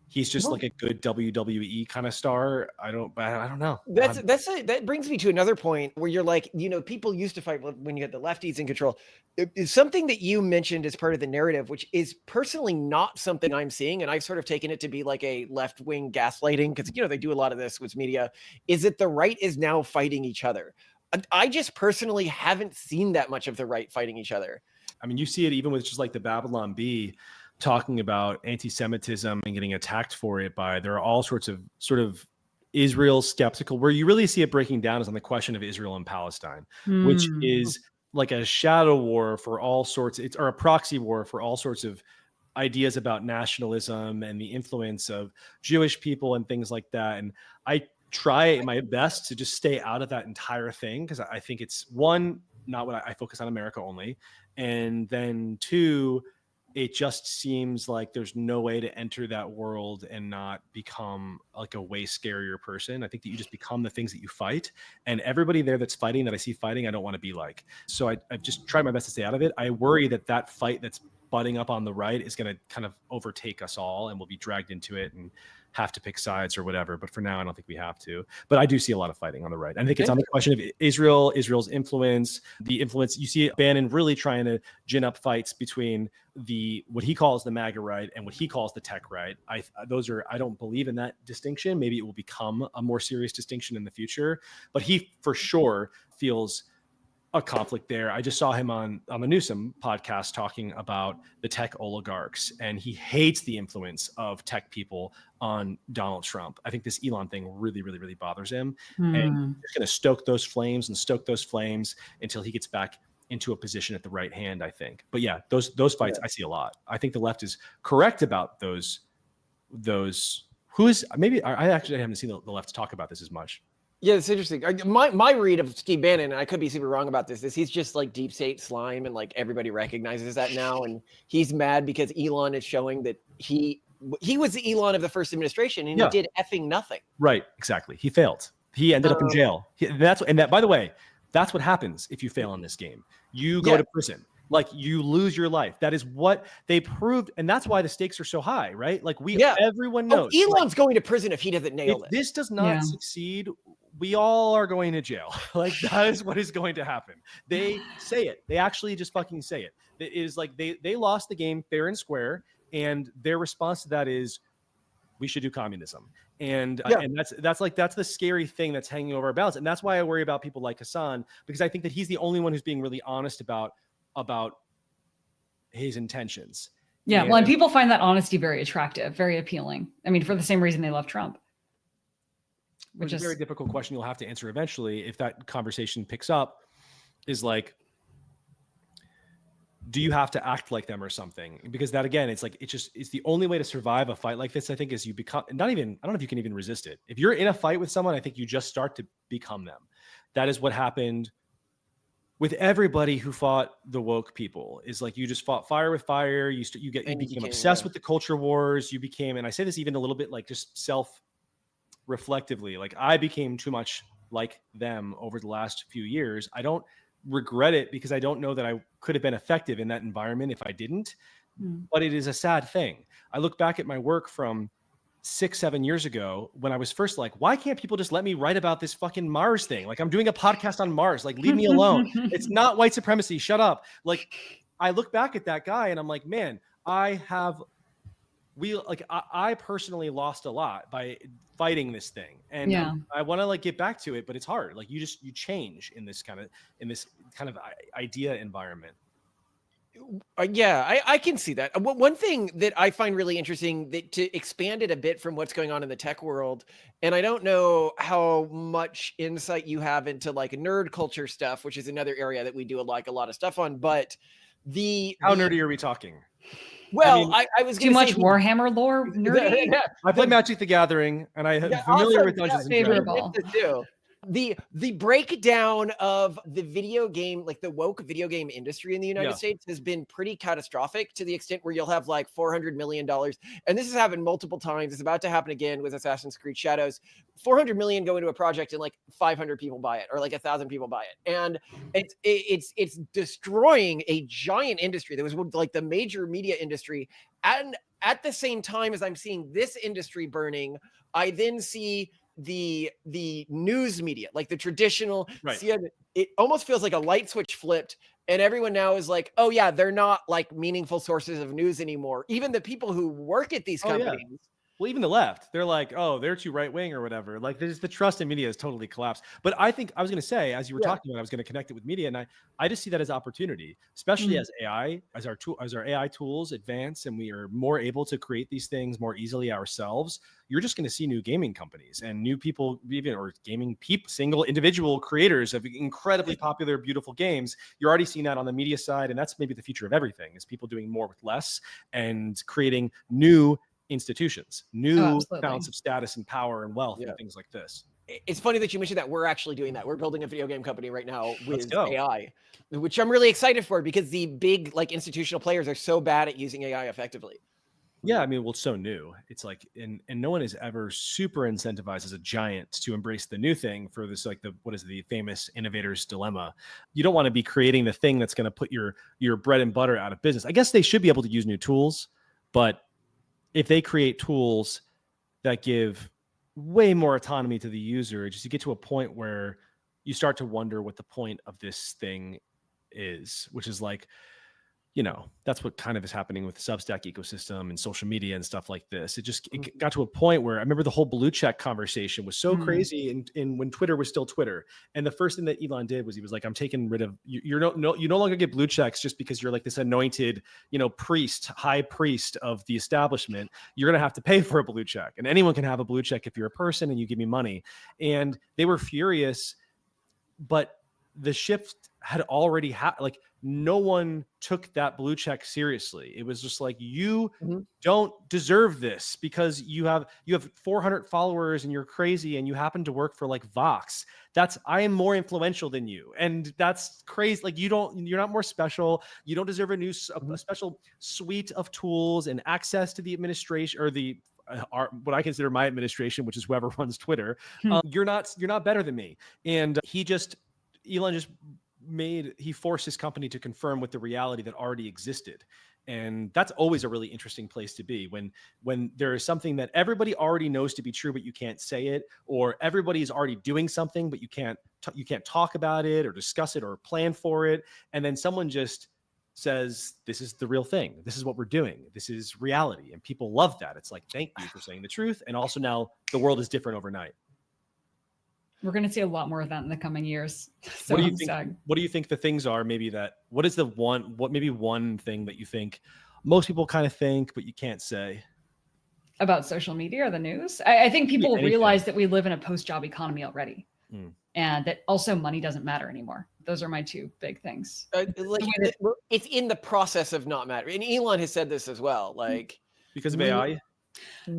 [SPEAKER 3] he's just like a good WWE kind of star. I don't know. That
[SPEAKER 1] brings me to another point where you're like, people used to fight when you had the lefties in control. It's something that you mentioned as part of the narrative, which is personally not something I'm seeing. And I've sort of taken it to be like a left wing gaslighting, because, they do a lot of this with media, is that the right is now fighting each other. I just personally haven't seen that much of the right fighting each other.
[SPEAKER 3] I mean, you see it even with just like the Babylon Bee talking about anti-Semitism and getting attacked for it there are all sorts of sort of Israel skeptical. Where you really see it breaking down is on the question of Israel and Palestine, which is like a shadow war for all sorts, or a proxy war for all sorts of ideas about nationalism and the influence of Jewish people and things like that. And I try my best to just stay out of that entire thing, because I think it's, one, not what I focus on America only, and then two, it just seems like there's no way to enter that world and not become like a way scarier person. I think that you just become the things that you fight, and everybody there that's fighting, that I see fighting, I don't want to be like. So I've just tried my best to stay out of it. I worry that fight that's butting up on the right is going to kind of overtake us all, and we'll be dragged into it and have to pick sides or whatever. But for now, I don't think we have to. But I do see a lot of fighting on the right. I think it's on the question of Israel's influence, the influence. You see Bannon really trying to gin up fights between what he calls the MAGA right and what he calls the tech right. I don't believe in that distinction. Maybe it will become a more serious distinction in the future, but he for sure feels a conflict there. I just saw him on the Newsom podcast talking about the tech oligarchs, and he hates the influence of tech people on Donald Trump. I think this Elon thing really, really, really bothers him, and he's going to stoke those flames until he gets back into a position at the right hand, I think. But yeah, those fights I see a lot. I think the left is correct about those. I actually haven't seen the left talk about this as much.
[SPEAKER 1] Yeah, it's interesting. My read of Steve Bannon, and I could be super wrong about this, is he's just like deep state slime, and like everybody recognizes that now, and he's mad because Elon is showing that he was the Elon of the first administration, and he did effing nothing.
[SPEAKER 3] Right, exactly. He failed. He ended up in jail. By the way, that's what happens if you fail in this game. You go to prison. Like, you lose your life. That is what they proved, and that's why the stakes are so high, right? Like, everyone knows.
[SPEAKER 1] Elon's going to prison if he doesn't nail it.
[SPEAKER 3] This does not succeed, we all are going to jail. Like, that is what is going to happen. They say it. They actually just fucking say it. It is like they lost the game fair and square, and their response to that is, we should do communism. And that's the scary thing that's hanging over our balance. And that's why I worry about people like Hassan, because I think that he's the only one who's being really honest about his intentions.
[SPEAKER 2] Yeah. Well, and people find that honesty very attractive, very appealing. I mean, for the same reason they love Trump.
[SPEAKER 3] Which is a very difficult question you'll have to answer eventually if that conversation picks up, is like, do you have to act like them or something? Because that, again, it's the only way to survive a fight like this, I think, is you become I don't know if you can even resist it. If you're in a fight with someone, I think you just start to become them. That is what happened with everybody who fought the woke people. Is like, you just fought fire with fire. You became obsessed with the culture wars. You became, and I say this even a little bit like just self-reflectively, like, I became too much like them over the last few years. I don't regret it, because I don't know that I could have been effective in that environment if I didn't. But it is a sad thing. I look back at my work from 6-7 years ago when I was first like, why can't people just let me write about this fucking Mars thing? Like, I'm doing a podcast on Mars. Like, leave me alone. It's not white supremacy. Shut up. Like, I look back at that guy and I'm like, man, I personally lost a lot by fighting this thing. And I want to like get back to it, but it's hard. Like, you change in this kind of idea environment.
[SPEAKER 1] I can see that. One thing that I find really interesting, that to expand it a bit from what's going on in the tech world, and I don't know how much insight you have into like nerd culture stuff, which is another area that we do a lot of stuff on, but how
[SPEAKER 3] nerdy are we talking?
[SPEAKER 1] Well, I was
[SPEAKER 2] too much Warhammer lore nerdy.
[SPEAKER 3] I play Magic the Gathering, and I am familiar with Dungeons and Dragons.
[SPEAKER 1] The breakdown of the video game, like the woke video game industry in the United States, has been pretty catastrophic, to the extent where you'll have like $400 million. And this has happened multiple times. It's about to happen again with Assassin's Creed Shadows. 400 million go into a project and like 500 people buy it, or like 1,000 people buy it. And it's destroying a giant industry that was like the major media industry. And at the same time as I'm seeing this industry burning, I then see the news media, like the traditional CNN, it almost feels like a light switch flipped, and everyone now is like, oh yeah, they're not like meaningful sources of news anymore. Even the people who work at these companies
[SPEAKER 3] Well, even the left, they're like, oh, they're too right wing or whatever. Like, there's the trust in media has totally collapsed. But I think I was going to say, as you were talking about, I was going to connect it with media, and I just see that as opportunity, especially as AI, as our AI tools advance, and we are more able to create these things more easily ourselves. You're just going to see new gaming companies and new people, even or gaming people, single individual creators of incredibly popular, beautiful games. You're already seeing that on the media side, and that's maybe the future of everything: is people doing more with less and creating new institutions, new amounts of status and power and wealth and things like this.
[SPEAKER 1] It's funny that you mentioned that. We're actually doing that. We're building a video game company right now with AI, which I'm really excited for, because the big like institutional players are so bad at using AI effectively.
[SPEAKER 3] Yeah, I mean, well, it's so new. It's like, and no one is ever super incentivized as a giant to embrace the new thing for this, like what is the famous innovator's dilemma? You don't want to be creating the thing that's going to put your bread and butter out of business. I guess they should be able to use new tools, but if they create tools that give way more autonomy to the user, just to get to a point where you start to wonder what the point of this thing is, which is like, you know, that's what kind of is happening with the Substack ecosystem and social media and stuff like this. It got to a point where I remember the whole blue check conversation was so crazy in when Twitter was still Twitter. And the first thing that Elon did was he was like, I'm taking rid of you no longer get blue checks just because you're like this anointed, high priest of the establishment. You're going to have to pay for a blue check, and anyone can have a blue check if you're a person and you give me money. And they were furious, but the shift had already happened. Like, no one took that blue check seriously. It was just like, you don't deserve this because you have 400 followers and you're crazy and you happen to work for like Vox. I am more influential than you. And that's crazy. Like, you're not more special. You don't deserve a special suite of tools and access to the administration or what I consider my administration, which is whoever runs Twitter. You're not better than me. And Elon just he forced his company to confirm with the reality that already existed. And that's always a really interesting place to be, when there is something that everybody already knows to be true, but you can't say it, or everybody is already doing something, but you can't talk about it or discuss it or plan for it. And then someone just says, this is the real thing. This is what we're doing. This is reality. And people love that. It's like, thank you for saying the truth. And also now the world is different overnight.
[SPEAKER 2] We're going to see a lot more of that in the coming years. So
[SPEAKER 3] what do you think the things are? What is one thing that you think most people kind of think, but you can't say?
[SPEAKER 2] About social media or the news? I think people realize that we live in a post-job economy already. And that also money doesn't matter anymore. Those are my two big things.
[SPEAKER 1] It's in the process of not mattering. And Elon has said this as well. Like,
[SPEAKER 3] because of AI?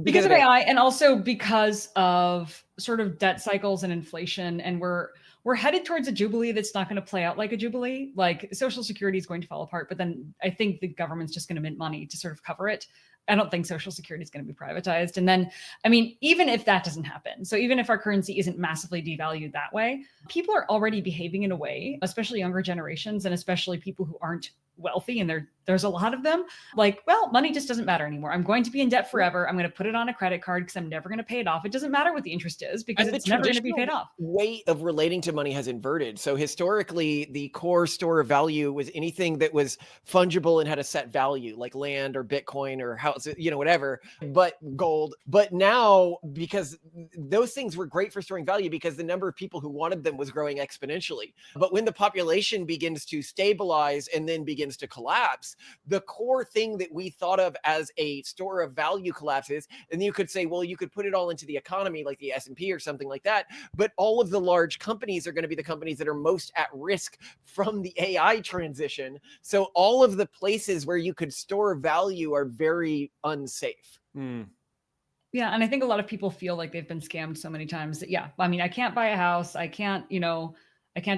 [SPEAKER 2] Because of AI, and also because of sort of debt cycles and inflation, and we're headed towards a jubilee that's not going to play out like a jubilee. Like, Social Security is going to fall apart, but then I think the government's just going to mint money to sort of cover it. I don't think Social Security is going to be privatized. And then, I mean, even if that doesn't happen, so even if our currency isn't massively devalued that way, people are already behaving in a way, especially younger generations, and especially people who aren't wealthy, and there's a lot of them, like, well, money just doesn't matter anymore. I'm going to be in debt forever. I'm going to put it on a credit card because I'm never going to pay it off. It doesn't matter what the interest is because it's never going to be paid off.
[SPEAKER 1] Way of relating to money has inverted. So historically, the core store of value was anything that was fungible and had a set value, like land or Bitcoin or house, whatever, but gold. But now, because those things were great for storing value because the number of people who wanted them was growing exponentially. But when the population begins to stabilize and then begins to collapse, the core thing that we thought of as a store of value collapses. And you could say, well, you could put it all into the economy like the S&P or something like that. But all of the large companies are going to be the companies that are most at risk from the AI transition. So all of the places where you could store value are very unsafe.
[SPEAKER 2] Yeah. And I think a lot of people feel like they've been scammed so many times that, I mean, I can't buy a house. I can't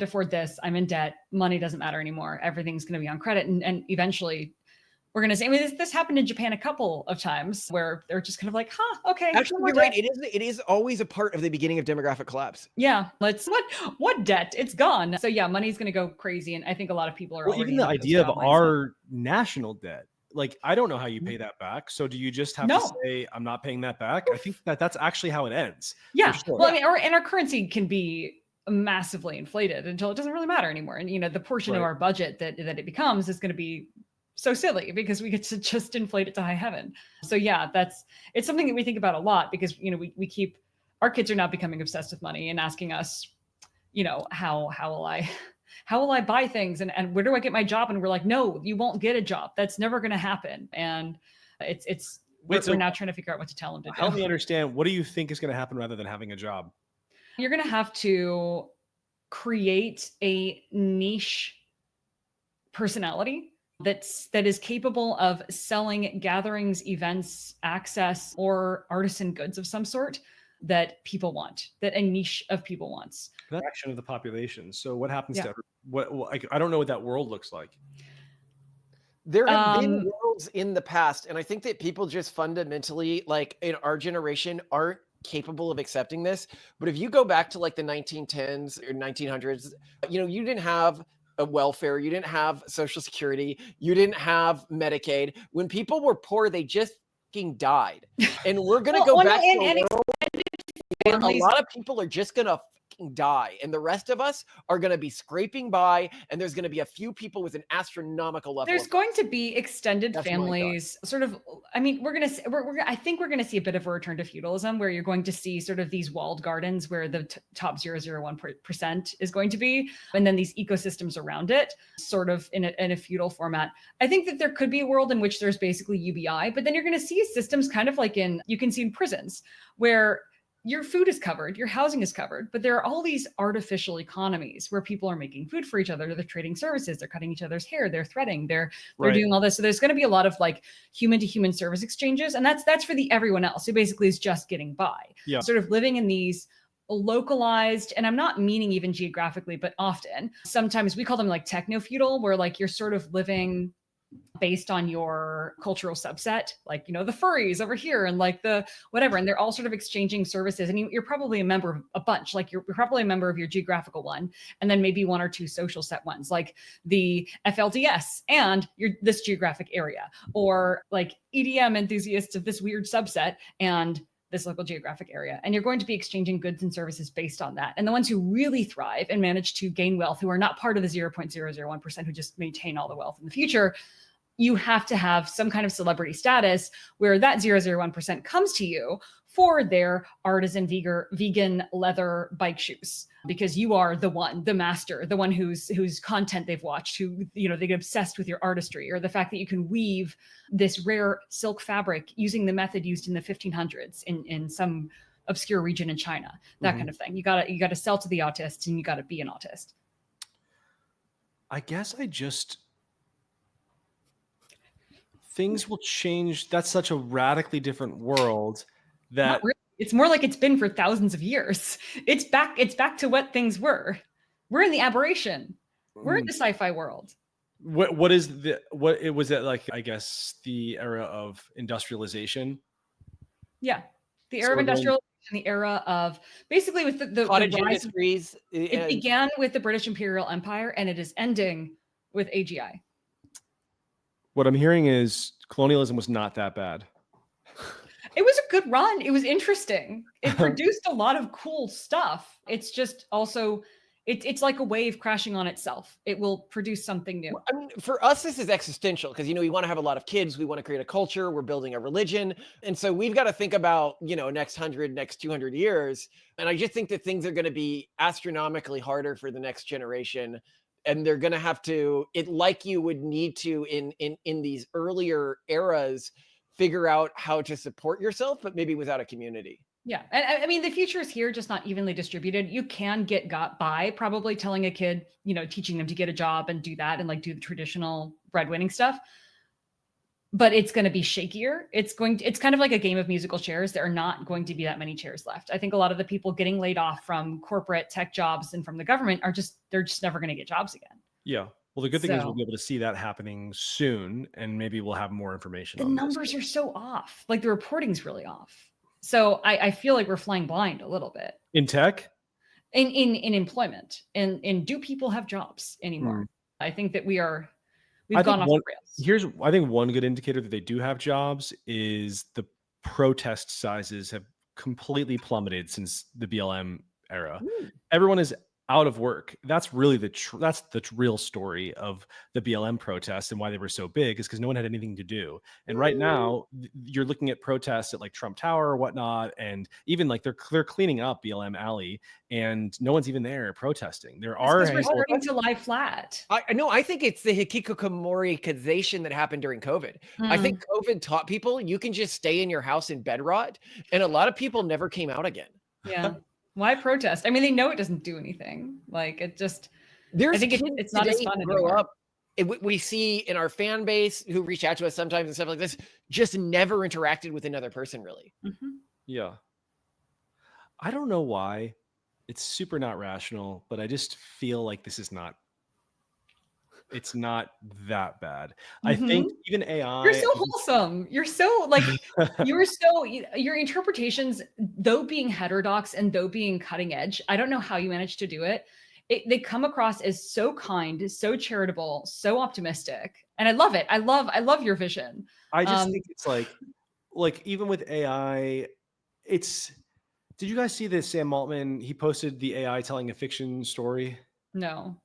[SPEAKER 2] afford this. I'm in debt. Money doesn't matter anymore. Everything's going to be on credit. And eventually we're going to say, I mean, this happened in Japan a couple of times where they're just kind of like, okay.
[SPEAKER 1] Actually, you're right. It is always a part of the beginning of demographic collapse.
[SPEAKER 2] Yeah. What debt? It's gone. So yeah, money's going to go crazy. And I think a lot of people are
[SPEAKER 3] even the idea of our national debt. Like, I don't know how you pay that back. So do you just have to say, I'm not paying that back? I think that's actually how it ends.
[SPEAKER 2] Yeah. Sure. Well, I mean, our currency can be massively inflated until it doesn't really matter anymore. And, the portion of our budget that it becomes is going to be so silly because we get to just inflate it to high heaven. So yeah, it's something that we think about a lot because, you know, we keep, our kids are now becoming obsessed with money and asking us, you know, how will I buy things and where do I get my job? And we're like, no, you won't get a job. That's never going to happen. And we're now trying to figure out what to tell them to do.
[SPEAKER 3] Help me understand. What do you think is going to happen rather than having a job?
[SPEAKER 2] You're going to have to create a niche personality that is capable of selling gatherings, events, access, or artisan goods of some sort that people want, that a niche of people wants.
[SPEAKER 3] That action of the population. So what happens to I don't know what that world looks like.
[SPEAKER 1] There have been worlds in the past, and I think that people just fundamentally, like in our generation, aren't capable of accepting this. But if you go back to like the 1910s or 1900s, you know, you didn't have a welfare, you didn't have Social Security, you didn't have Medicaid. When people were poor, they just fucking died. And we're gonna go back to a world where a lot of people are just gonna die, and the rest of us are going to be scraping by, and there's going to be a few people with an astronomical level.
[SPEAKER 2] There's going to be extended families, sort of. I mean, I think we're going to see a bit of a return to feudalism, where you're going to see sort of these walled gardens where the top 0.001% is going to be, and then these ecosystems around it, sort of in a feudal format. I think that there could be a world in which there's basically UBI, but then you're going to see systems kind of like you can see in prisons where your food is covered, your housing is covered, but there are all these artificial economies where people are making food for each other, they're trading services, they're cutting each other's hair, they're threading, they're doing all this. So there's going to be a lot of like human to human service exchanges, and that's for the everyone else who basically is just getting by. Yeah. Sort of living in these localized, and I'm not meaning even geographically, but often, sometimes we call them like techno-feudal, where like you're sort of living based on your cultural subset, like, you know, the furries over here and like the whatever, and they're all sort of exchanging services, and you're probably a member of a bunch, like you're probably a member of your geographical one, and then maybe one or two social set ones, like the FLDS and this geographic area, or like EDM enthusiasts of this weird subset and this local geographic area. And you're going to be exchanging goods and services based on that. And the ones who really thrive and manage to gain wealth, who are not part of the 0.001% who just maintain all the wealth in the future, you have to have some kind of celebrity status where that 0.001% comes to you for their artisan vegan leather bike shoes, because you are the one, the master, the one whose content they've watched, who, you know, they get obsessed with your artistry, or the fact that you can weave this rare silk fabric using the method used in the 1500s in some obscure region in China, that kind of thing. You gotta sell to the autists, and you gotta be an autist.
[SPEAKER 3] I guess things will change. That's such a radically different world that
[SPEAKER 2] not really. It's more like it's been for thousands of years. It's back to what things were. We're in the aberration. We're in the sci-fi world.
[SPEAKER 3] What was it like? I guess the era of industrialization.
[SPEAKER 2] Yeah, the era of industrialization, the era of basically with the
[SPEAKER 1] cottage industries.
[SPEAKER 2] It began with the British Imperial Empire, and it is ending with AGI.
[SPEAKER 3] What I'm hearing is colonialism was not that bad.
[SPEAKER 2] It was a good run. It was interesting. It produced a lot of cool stuff. It's just also, it's like a wave crashing on itself. It will produce something new.
[SPEAKER 1] I mean, for us, this is existential because, you know, we want to have a lot of kids. We want to create a culture. We're building a religion. And so we've got to think about, you know, next 200 years. And I just think that things are going to be astronomically harder for the next generation. And they're going to have to, like you would need to in these earlier eras, figure out how to support yourself, but maybe without a community.
[SPEAKER 2] Yeah. And I mean, the future is here, just not evenly distributed. You can got by probably telling a kid, you know, teaching them to get a job and do that and like do the traditional breadwinning stuff. But it's going to be shakier. It's kind of like a game of musical chairs. There are not going to be that many chairs left. I think a lot of the people getting laid off from corporate tech jobs and from the government they're just never going to get jobs again.
[SPEAKER 3] Yeah. Well, the good thing is we'll be able to see that happening soon, and maybe we'll have more information.
[SPEAKER 2] The numbers are so off. Like the reporting's really off. So I feel like we're flying blind a little bit.
[SPEAKER 3] In tech?
[SPEAKER 2] In employment. And do people have jobs anymore? I think that we've gone off the rails.
[SPEAKER 3] I think one good indicator that they do have jobs is the protest sizes have completely plummeted since the BLM era. Everyone is out of work. That's really that's the real story of the BLM protests and why they were so big, is because no one had anything to do. And right now you're looking at protests at like Trump Tower or whatnot, and even like they're cleaning up BLM Alley, and no one's even there protesting. There are
[SPEAKER 2] because we're starting to lie flat.
[SPEAKER 1] I think it's the hikikomori-kazation that happened during COVID. I think COVID taught people you can just stay in your house and bed rot, and a lot of people never came out again.
[SPEAKER 2] Yeah. Why protest? I mean, they know it doesn't do anything. Like, it just, I think it's not as fun anymore.
[SPEAKER 1] We see in our fan base who reach out to us sometimes and stuff like this, just never interacted with another person, really.
[SPEAKER 3] Yeah. I don't know why. It's super not rational, but I just feel like this is not, it's not that bad. I think even AI.
[SPEAKER 2] You're so wholesome. You're so like, your interpretations, though being heterodox and though being cutting edge, I don't know how you managed to do it. They come across as so kind, so charitable, so optimistic. And I love it. I love your vision.
[SPEAKER 3] I just think it's like even with AI, did you guys see this Sam Altman? He posted the AI telling a fiction story.
[SPEAKER 2] No.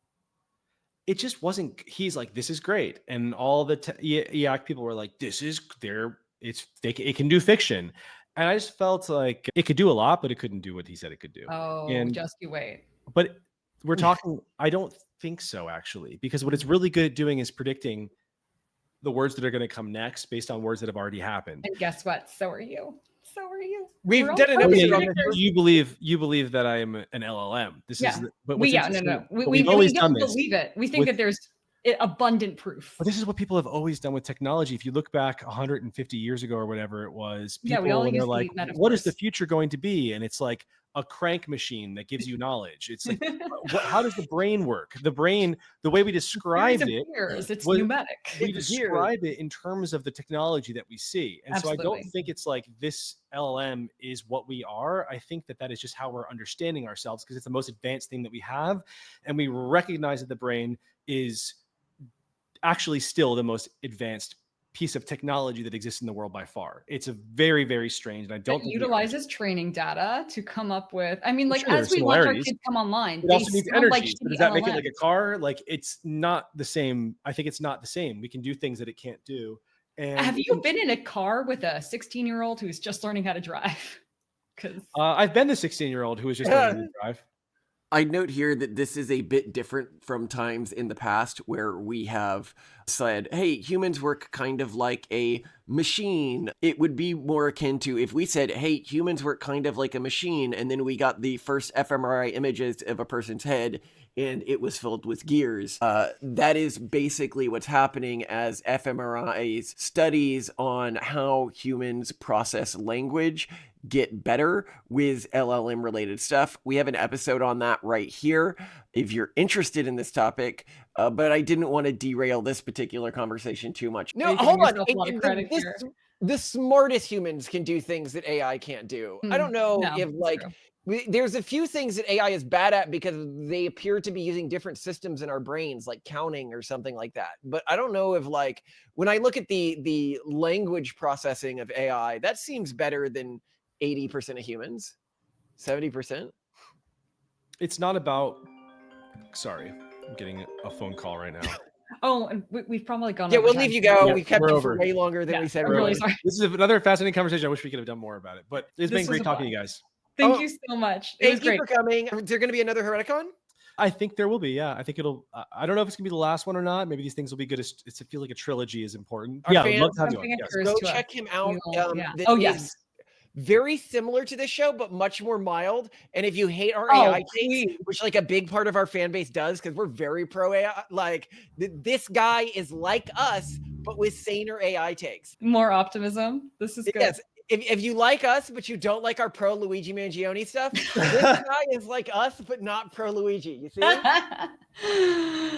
[SPEAKER 3] It just wasn't. He's like, this is great, and all the EAC people were like, this is it can do fiction, and I just felt like it could do a lot, but it couldn't do what he said it could do.
[SPEAKER 2] Oh,
[SPEAKER 3] and
[SPEAKER 2] just you wait.
[SPEAKER 3] But we're talking. I don't think so, actually, because what it's really good at doing is predicting the words that are going to come next based on words that have already happened.
[SPEAKER 2] And guess what? So are you. So are you.
[SPEAKER 1] We've done an episode on this.
[SPEAKER 3] You believe that I am an LLM. This is, but
[SPEAKER 2] we've always done this. Believe it. We think that there's abundant proof.
[SPEAKER 3] But this is what people have always done with technology. If you look back 150 years ago or whatever it was, people are like, what is the future going to be? And it's like a crank machine that gives you knowledge. It's like, how does the brain work? The brain, the way we described it,
[SPEAKER 2] it's pneumatic.
[SPEAKER 3] We describe it in terms of the technology that we see. And so I don't think it's like this LLM is what we are. I think that is just how we're understanding ourselves, because it's the most advanced thing that we have. And we recognize that the brain is actually still the most advanced piece of technology that exists in the world by far. It's a very, very strange, and I don't think
[SPEAKER 2] utilizes training data to come up with. I mean, like, as we watch our kids come online,
[SPEAKER 3] it also needs energy. So does that make it like a car? Like, it's not the same. I think it's not the same. We can do things that it can't do. And
[SPEAKER 2] have you been in a car with a 16-year-old who's just learning how to drive? Because
[SPEAKER 3] I've been the 16-year-old who was just learning to drive.
[SPEAKER 1] I note here that this is a bit different from times in the past where we have said, hey, humans work kind of like a machine. It would be more akin to if we said, hey, humans work kind of like a machine, and then we got the first fMRI images of a person's head and it was filled with gears. That is basically what's happening as fMRI's studies on how humans process language get better with LLM related stuff. We have an episode on that right here if you're interested in this topic, but I didn't want to derail this particular conversation too much. No, hold on. The smartest humans can do things that AI can't do. I don't know if like there's a few things that AI is bad at because they appear to be using different systems in our brains, like counting or something like that. But I don't know if, like, when I look at the language processing of AI, that seems better than 80% of humans, 70%.
[SPEAKER 3] It's not about, sorry, I'm getting a phone call right now.
[SPEAKER 2] Oh, and we've probably gone.
[SPEAKER 1] Yeah, we'll leave you go.
[SPEAKER 3] Yeah,
[SPEAKER 1] we kept it for way longer than we said.
[SPEAKER 2] I'm really sorry.
[SPEAKER 3] This is another fascinating conversation. I wish we could have done more about it, but it's been great talking to you guys.
[SPEAKER 2] Thank you so much.
[SPEAKER 1] Thank you for coming. Is there going to be another Hereticon?
[SPEAKER 3] I think there will be. Yeah, I think it'll. I don't know if it's gonna be the last one or not. Maybe these things will be good. It's I feel like a trilogy is important.
[SPEAKER 1] Our
[SPEAKER 3] yeah,
[SPEAKER 1] fans,
[SPEAKER 3] I'd love to have you on. Yes.
[SPEAKER 1] Go check him out.
[SPEAKER 2] Oh yes.
[SPEAKER 1] Very similar to this show, but much more mild. And if you hate our AI takes, which like a big part of our fan base does, because we're very pro AI, like this guy is like us, but with saner AI takes.
[SPEAKER 2] More optimism. This is good.
[SPEAKER 1] Yes. If you like us, but you don't like our pro Luigi Mangione stuff, this guy is like us, but not pro Luigi. You see?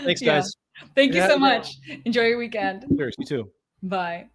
[SPEAKER 3] Thanks, guys.
[SPEAKER 2] Thank you so much. Enjoy your weekend.
[SPEAKER 3] Cheers. You too.
[SPEAKER 2] Bye.